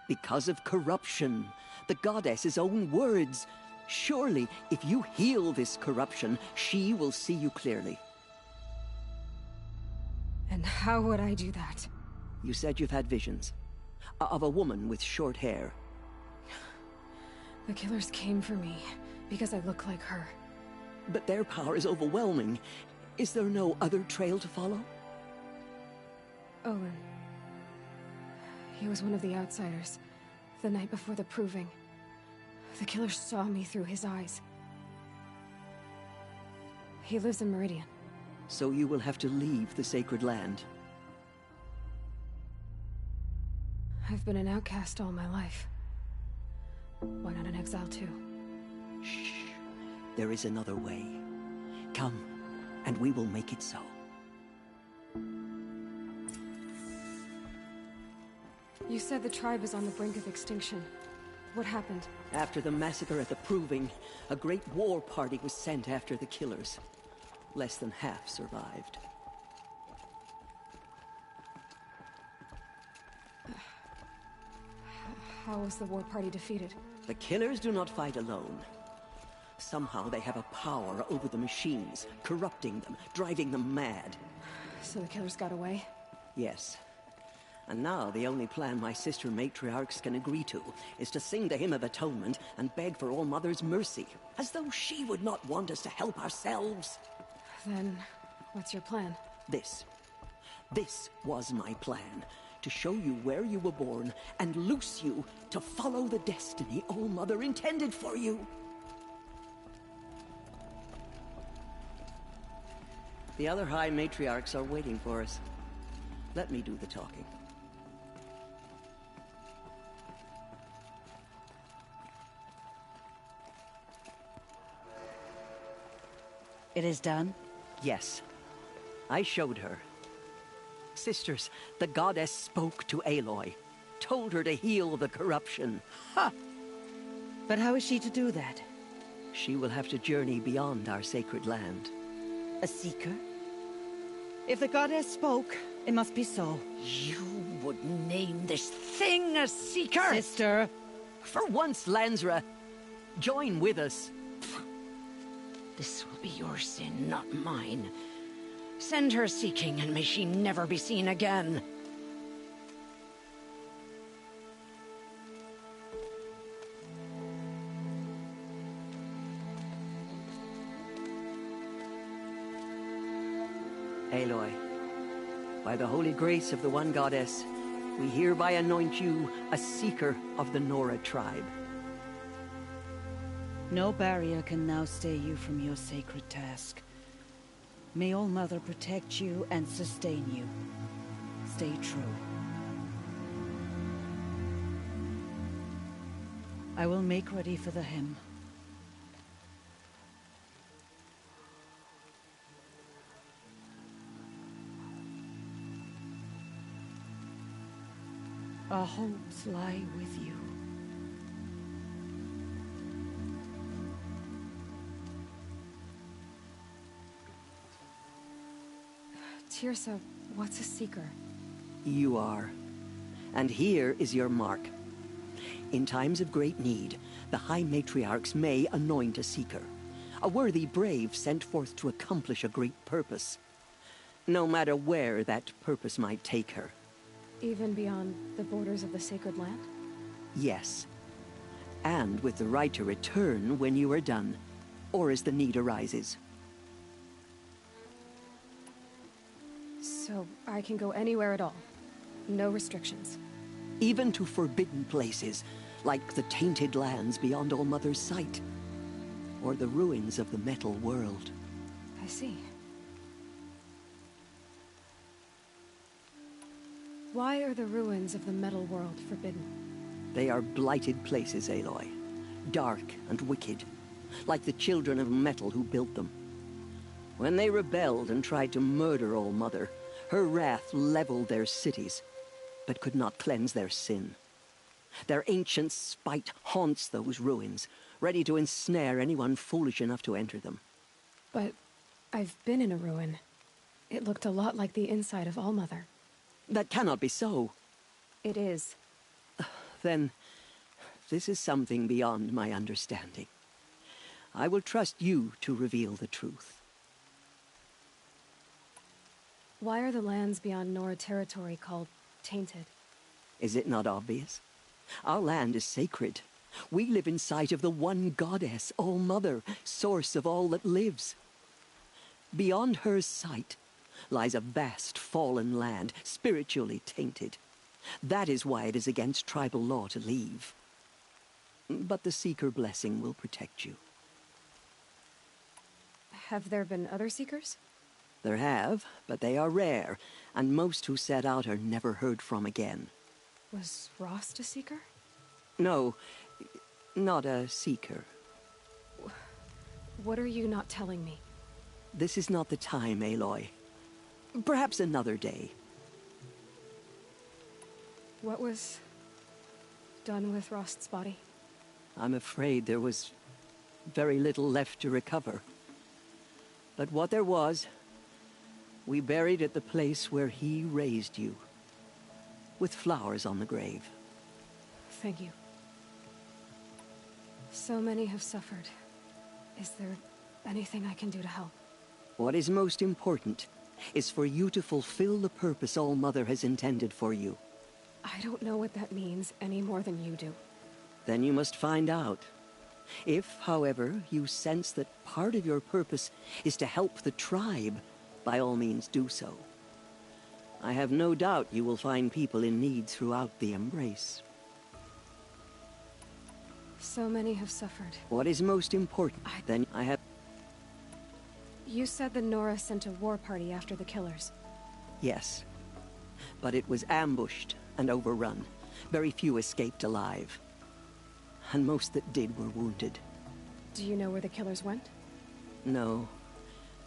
Because of corruption. The goddess's own words. Surely, if you heal this corruption, she will see you clearly. And how would I do that? You said you've had visions. Of a woman with short hair. The killers came for me. Because I look like her. But their power is overwhelming. Is there no other trail to follow? Owen. He was one of the outsiders. The night before the Proving. The killers saw me through his eyes. He lives in Meridian. So you will have to leave the sacred land. I've been an outcast all my life. Why not an exile too? Shh. There is another way. Come, and we will make it so. You said the tribe is on the brink of extinction. What happened? After the massacre at the Proving, a great war party was sent after the killers. Less than half survived. How was the war party defeated? The killers do not fight alone. Somehow they have a power over the machines, corrupting them, driving them mad. So the killers got away? Yes. And now the only plan my sister matriarchs can agree to is to sing the Hymn of Atonement and beg for All Mother's mercy, as though she would not want us to help ourselves. Then, what's your plan? This was my plan. To show you where you were born and loose you to follow the destiny All Mother intended for you. The other High Matriarchs are waiting for us. Let me do the talking. It is done? Yes. I showed her. Sisters, the goddess spoke to Aloy. Told her to heal the corruption. Ha! But how is she to do that? She will have to journey beyond our sacred land. A seeker? If the goddess spoke, it must be so. You would name this thing a seeker? Sister! For once, Lansra, join with us. This will be your sin, not mine. Send her seeking, and may she never be seen again. Aloy, by the holy grace of the one goddess, we hereby anoint you a seeker of the Nora tribe. No barrier can now stay you from your sacred task. May All Mother protect you and sustain you. Stay true. I will make ready for the hymn. Our hopes lie with you. Teersa, what's a seeker? You are. And here is your mark. In times of great need, the High Matriarchs may anoint a seeker. A worthy brave sent forth to accomplish a great purpose. No matter where that purpose might take her. Even beyond the borders of the sacred land? Yes. And with the right to return when you are done, or as the need arises. So I can go anywhere at all? No restrictions? Even to forbidden places, like the tainted lands beyond All Mother's sight. Or the ruins of the metal world. I see. Why are the ruins of the metal world forbidden? They are blighted places, Aloy. Dark and wicked. Like the children of metal who built them. When they rebelled and tried to murder All Mother, her wrath leveled their cities, but could not cleanse their sin. Their ancient spite haunts those ruins, ready to ensnare anyone foolish enough to enter them. But I've been in a ruin. It looked a lot like the inside of All Mother. That cannot be so. It is. Then, this is something beyond my understanding. I will trust you to reveal the truth. Why are the lands beyond Nora territory called tainted? Is it not obvious? Our land is sacred. We live in sight of the one goddess, All Mother, source of all that lives. Beyond her sight lies a vast fallen land, spiritually tainted. That is why it is against tribal law to leave. But the Seeker blessing will protect you. Have there been other Seekers? There have, but they are rare, and most who set out are never heard from again. Was Rost a Seeker? No, not a Seeker. What are you not telling me? This is not the time, Aloy. Perhaps another day. What was done with Rost's body? I'm afraid there was very little left to recover. But what there was, we buried at the place where he raised you, with flowers on the grave. Thank you. So many have suffered. Is there anything I can do to help? What is most important is for you to fulfill the purpose All Mother has intended for you. I don't know what that means any more than you do. Then you must find out. If, however, you sense that part of your purpose is to help the tribe, by all means do so. I have no doubt you will find people in need throughout the Embrace. So many have suffered. What is most important, then I have... You said the Nora sent a war party after the killers. Yes. But it was ambushed and overrun. Very few escaped alive. And most that did were wounded. Do you know where the killers went? No.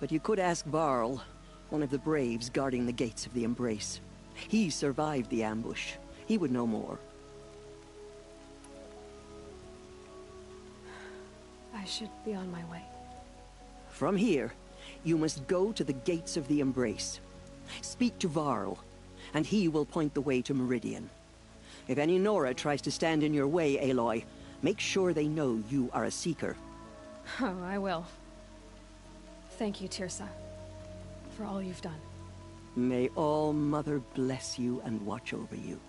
But you could ask Varl, one of the braves guarding the gates of the Embrace. He survived the ambush. He would know more. I should be on my way. From here, you must go to the gates of the Embrace. Speak to Varl, and he will point the way to Meridian. If any Nora tries to stand in your way, Aloy, make sure they know you are a Seeker. Oh, I will. Thank you, Teersa, for all you've done. May All Mother bless you and watch over you.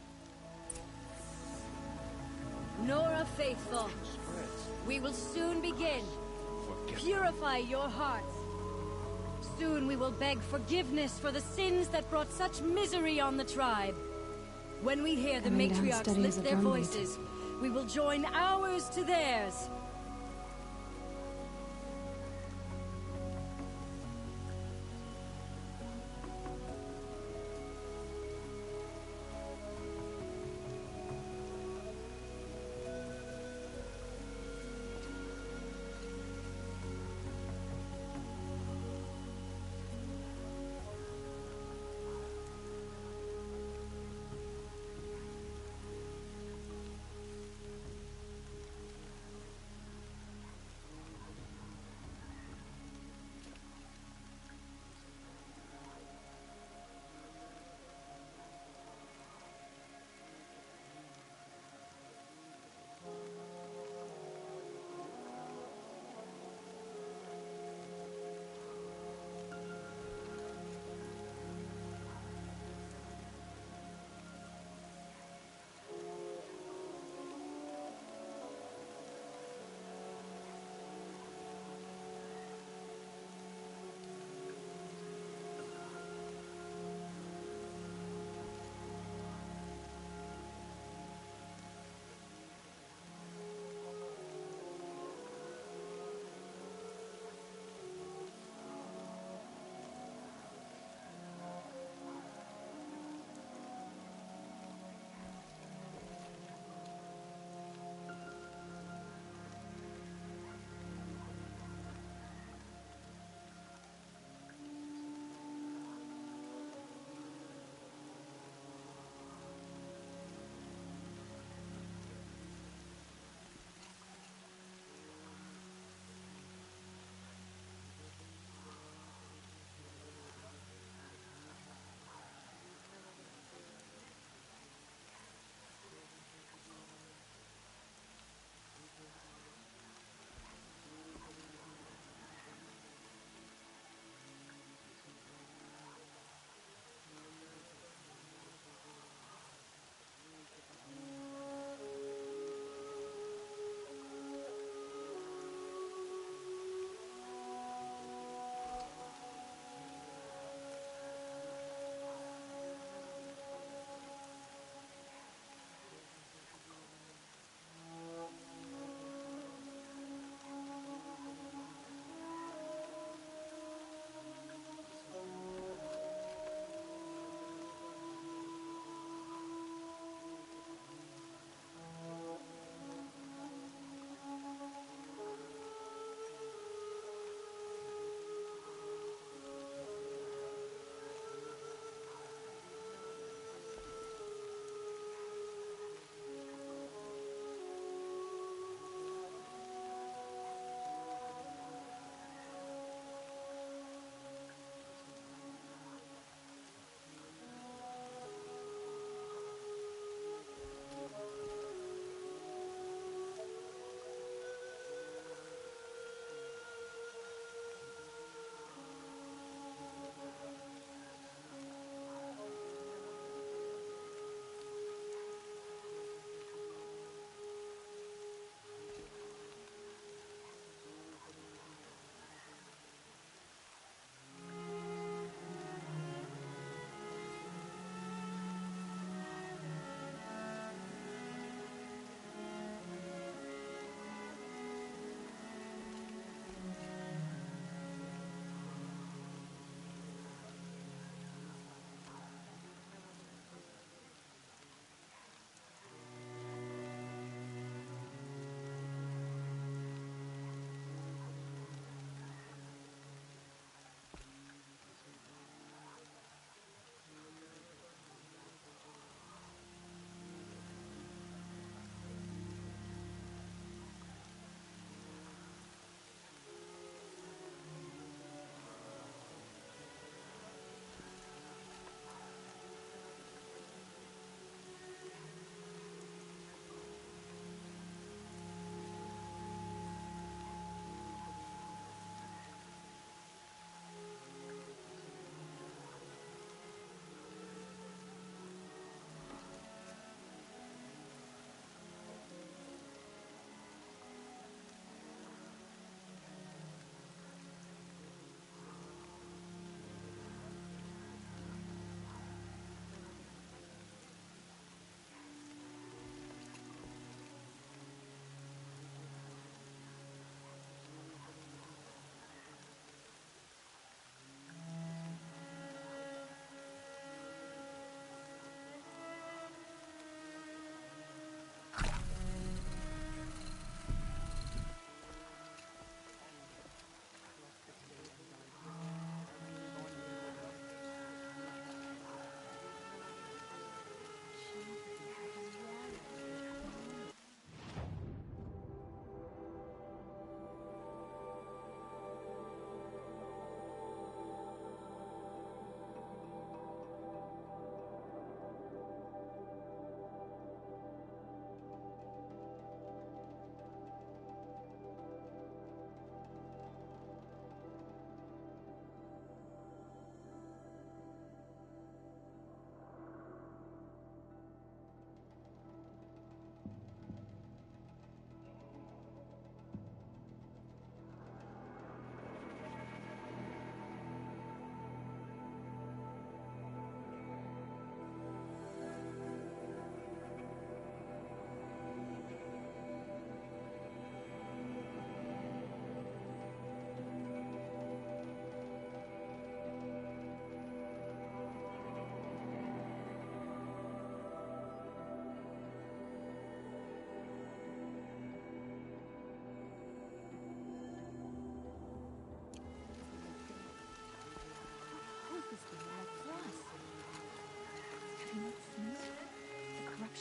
Nora Faithful, we will soon begin. Purify your hearts. Soon we will beg forgiveness for the sins that brought such misery on the tribe. When we hear the matriarchs lift their voices, we will join ours to theirs.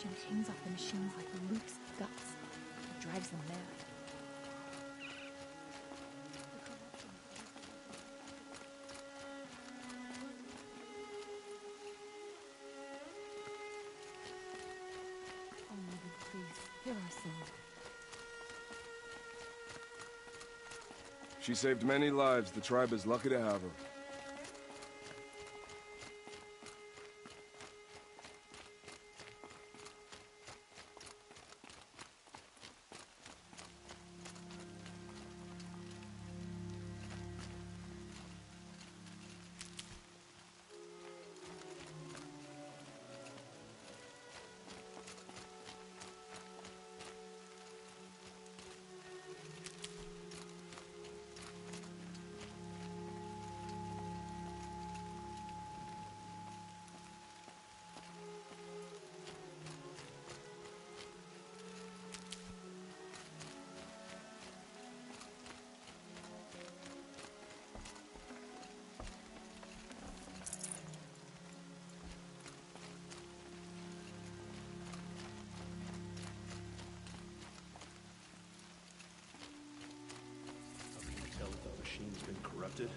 corruption hangs off the machines like Luke's guts. It drives them mad. Oh, Mother, please, hear our son. She saved many lives. The tribe is lucky to have her. Tell if the machine's been corrupted.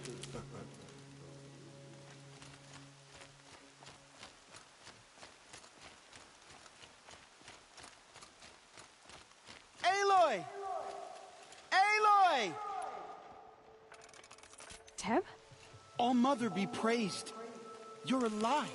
Aloy! Aloy! Teb? All Mother be praised. You're alive.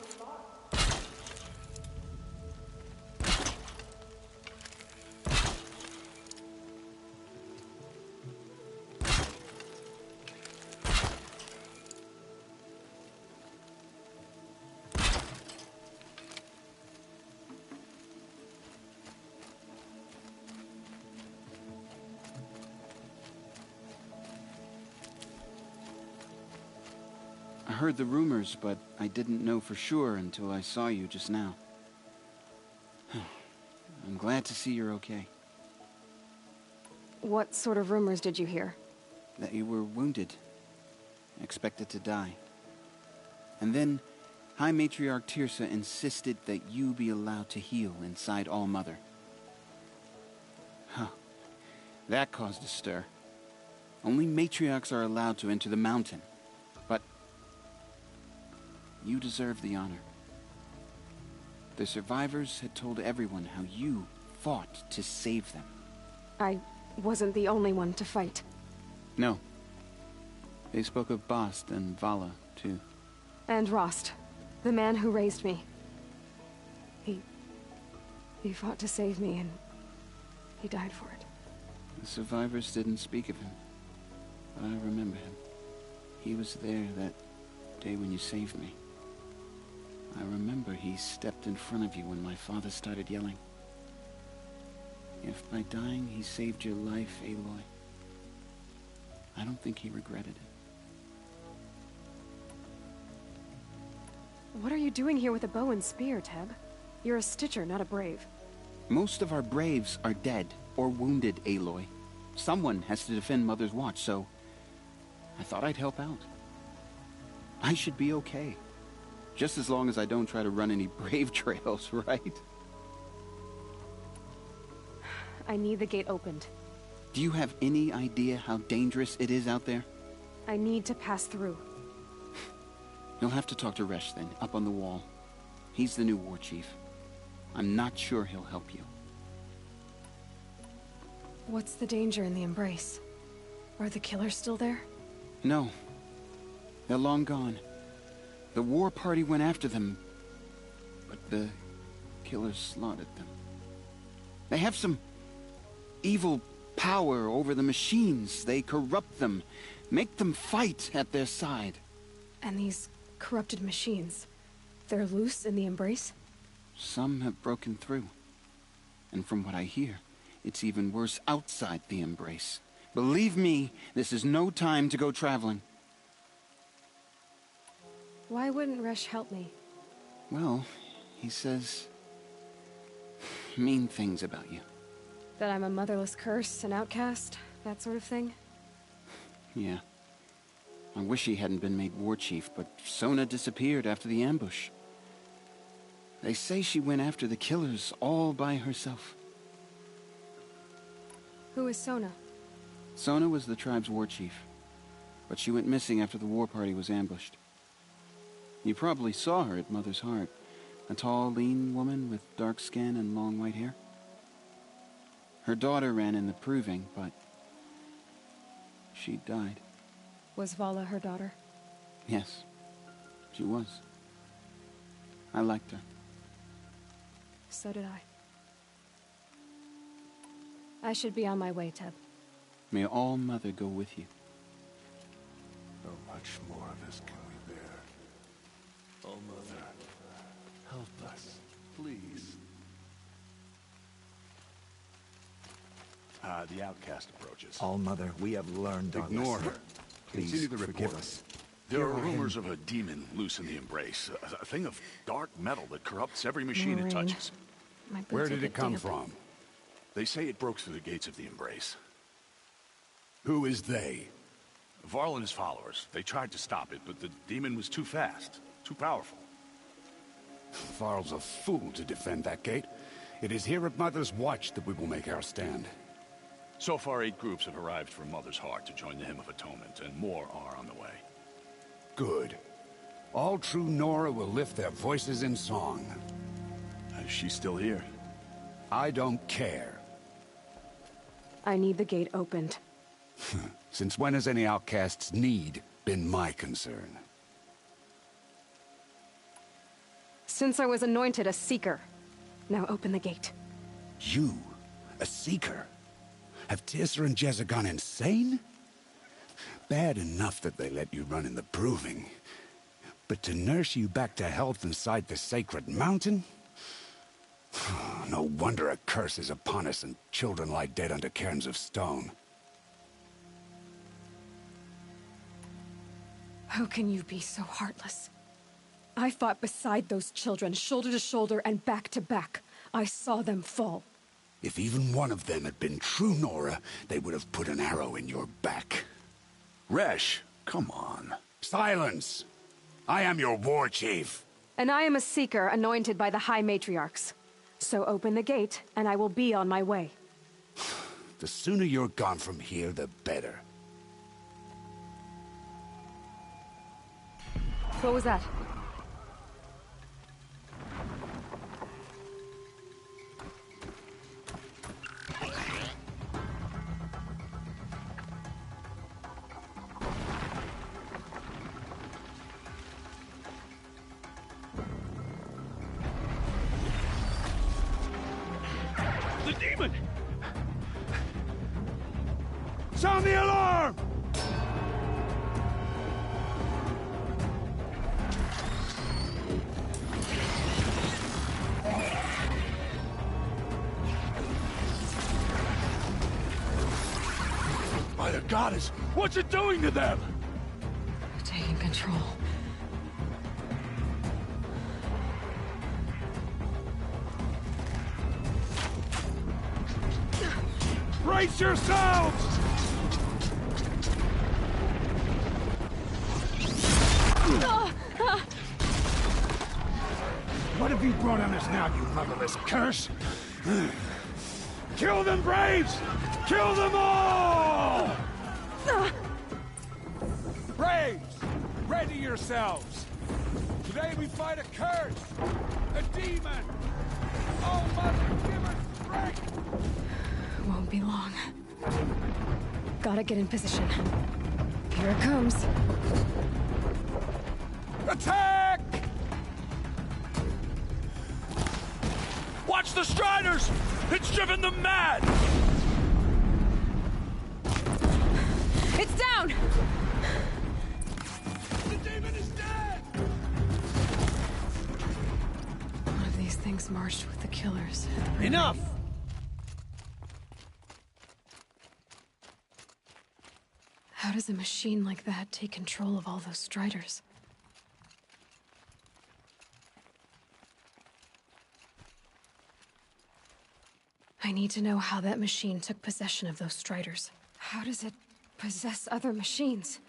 I heard the rumors, but I didn't know for sure until I saw you just now. I'm glad to see you're okay. What sort of rumors did you hear? That you were wounded, expected to die. And then High Matriarch Teersa insisted that you be allowed to heal inside All Mother. Huh. That caused a stir. Only matriarchs are allowed to enter the mountain. But you deserve the honor. The survivors had told everyone how you fought to save them. I wasn't the only one to fight. No. They spoke of Bast and Vala, too. And Rost, the man who raised me. He fought to save me, and he died for it. The survivors didn't speak of him, but I remember him. He was there that day when you saved me. I remember he stepped in front of you when my father started yelling. If by dying he saved your life, Aloy, I don't think he regretted it. What are you doing here with a bow and spear, Teb? You're a Stitcher, not a Brave. Most of our Braves are dead or wounded, Aloy. Someone has to defend Mother's watch, so I thought I'd help out. I should be okay. Just as long as I don't try to run any Brave trails, right? I need the gate opened. Do you have any idea how dangerous it is out there? I need to pass through. You'll have to talk to Resh then, up on the wall. He's the new war chief. I'm not sure he'll help you. What's the danger in the Embrace? Are the killers still there? No. They're long gone. The war party went after them, but the killers slaughtered them. They have some evil power over the machines. They corrupt them, make them fight at their side. And these corrupted machines, they're loose in the Embrace? Some have broken through. And from what I hear, it's even worse outside the Embrace. Believe me, this is no time to go traveling. Why wouldn't Resh help me? Well, he says mean things about you. That I'm a motherless curse, an outcast, that sort of thing? Yeah. I wish he hadn't been made war chief, but Sona disappeared after the ambush. They say she went after the killers all by herself. Who is Sona? Sona was the tribe's war chief, but she went missing after the war party was ambushed. You probably saw her at Mother's Heart. A tall, lean woman with dark skin and long white hair. Her daughter ran in the proving, but she died. Was Vala her daughter? Yes, she was. I liked her. So did I. I should be on my way, Teb. May All Mother go with you. How much more of this can we bear? All Mother, help us, please. The outcast approaches. All Mother, we have learned our Ignore lesson. her. Please Continue the forgive report. us. There are Here I am. rumors of a demon loose in the Embrace. A thing of dark metal that corrupts every machine it Maureen, touches. my boots Where are did it come damp. from? They say it broke through the gates of the Embrace. Who is they? Varl and his followers. They tried to stop it, but the demon was too fast, too powerful. Varl's a fool to defend that gate. It is here at Mother's watch that we will make our stand. So far, 8 groups have arrived from Mother's Heart to join the Hymn of Atonement, and more are on the way. Good. All true Nora will lift their voices in song. Is she still here? I don't care. I need the gate opened. Since when has any outcast's need been my concern? Since I was anointed a Seeker. Now open the gate. You? A Seeker? Have Teersa and Jezza gone insane? Bad enough that they let you run in the proving. But to nurse you back to health inside the sacred mountain? No wonder a curse is upon us and children lie dead under cairns of stone. How can you be so heartless? I fought beside those children, shoulder to shoulder and back to back. I saw them fall. If even one of them had been true Nora, they would have put an arrow in your back. Resh, come on. Silence! I am your war chief. And I am a Seeker anointed by the High Matriarchs. So open the gate, and I will be on my way. The sooner you're gone from here, the better. What was that? The demon! Sound the alarm! By the goddess, what's it doing to them? Taking control. Brace yourselves! What have you brought on us now, you motherless curse? Kill them, Braves! Kill them all! Braves, ready yourselves! Today we fight a curse! A demon! All Mother, give us strength! Won't be long. Gotta get in position. Here it comes. Attack! Watch the Striders! It's driven them mad! It's down! The demon is dead! One of these things marched with the killers. Enough! How does a machine like that take control of all those Striders? I need to know how that machine took possession of those Striders. How does it possess other machines?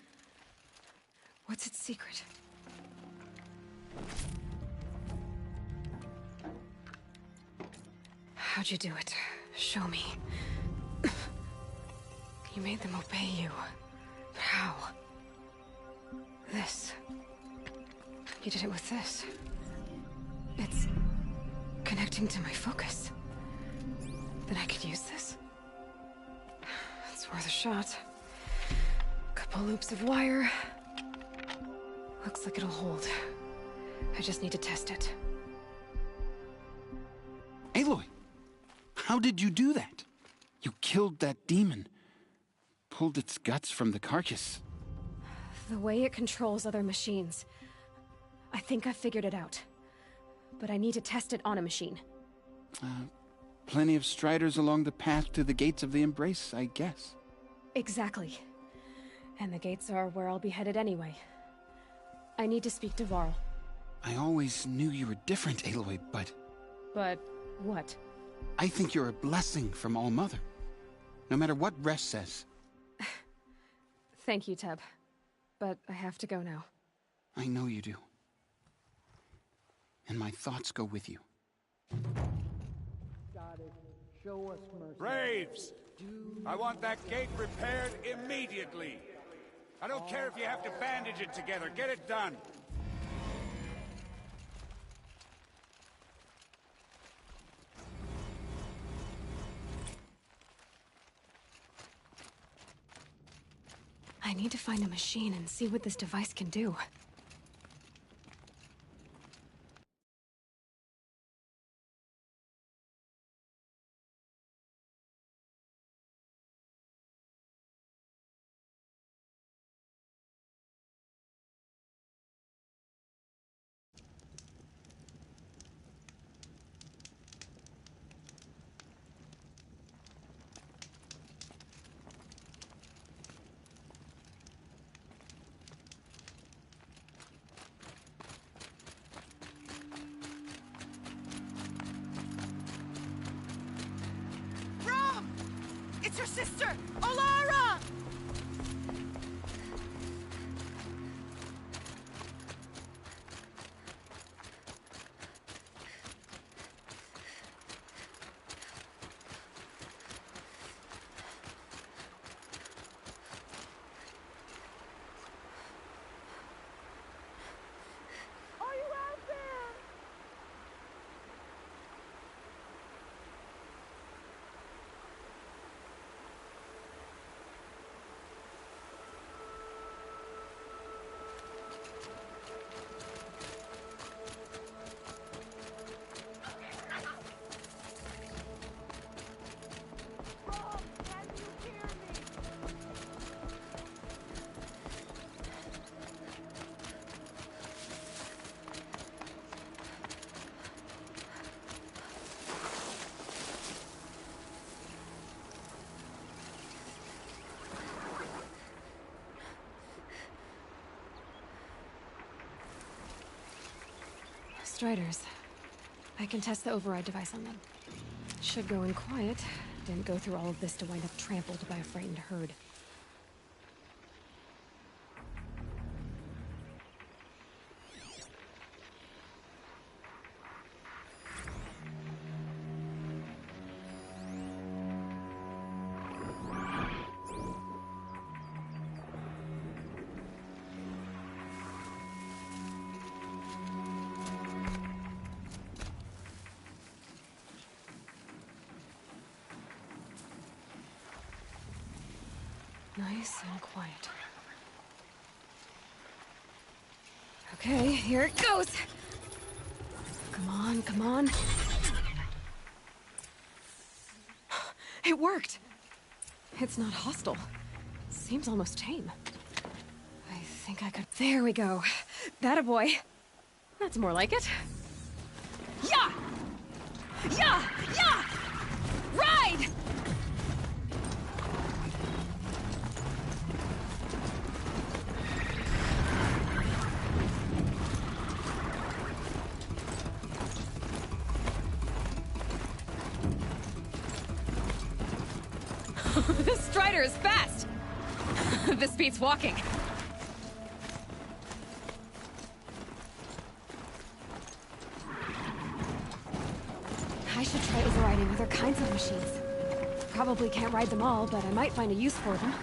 What's its secret? How'd you do it? Show me. You made them obey you. How? This. You did it with this. It's connecting to my focus. Then I could use this? It's worth a shot. Couple loops of wire. Looks like it'll hold. I just need to test it. Aloy! How did you do that? You killed that demon. Pulled its guts from the carcass. The way it controls other machines. I think I figured it out. But I need to test it on a machine. Plenty of striders along the path to the gates of the Embrace, I guess. Exactly. And the gates are where I'll be headed anyway. I need to speak to Varl. I always knew you were different, Aloy, but... But what? I think you're a blessing from All Mother. No matter what Resh says. Thank you, Teb. But I have to go now. I know you do. And my thoughts go with you. Show us mercy. Braves! I want that gate repaired immediately. I don't care if you have to bandage it together. Get it done. I need to find a machine and see what this device can do. It's her sister, Olara! Striders. I can test the override device on them. Should go in quiet. Didn't go through all of this to wind up trampled by a frightened herd. Nice and quiet. Okay, here it goes! Come on, come on. It worked! It's not hostile. Seems almost tame. I think I could... There we go. That a boy. That's more like it. Yeah! Yeah! Yeah! Ride! This strider is fast! This beats walking. I should try overriding with her kinds of machines. Probably can't ride them all, but I might find a use for them.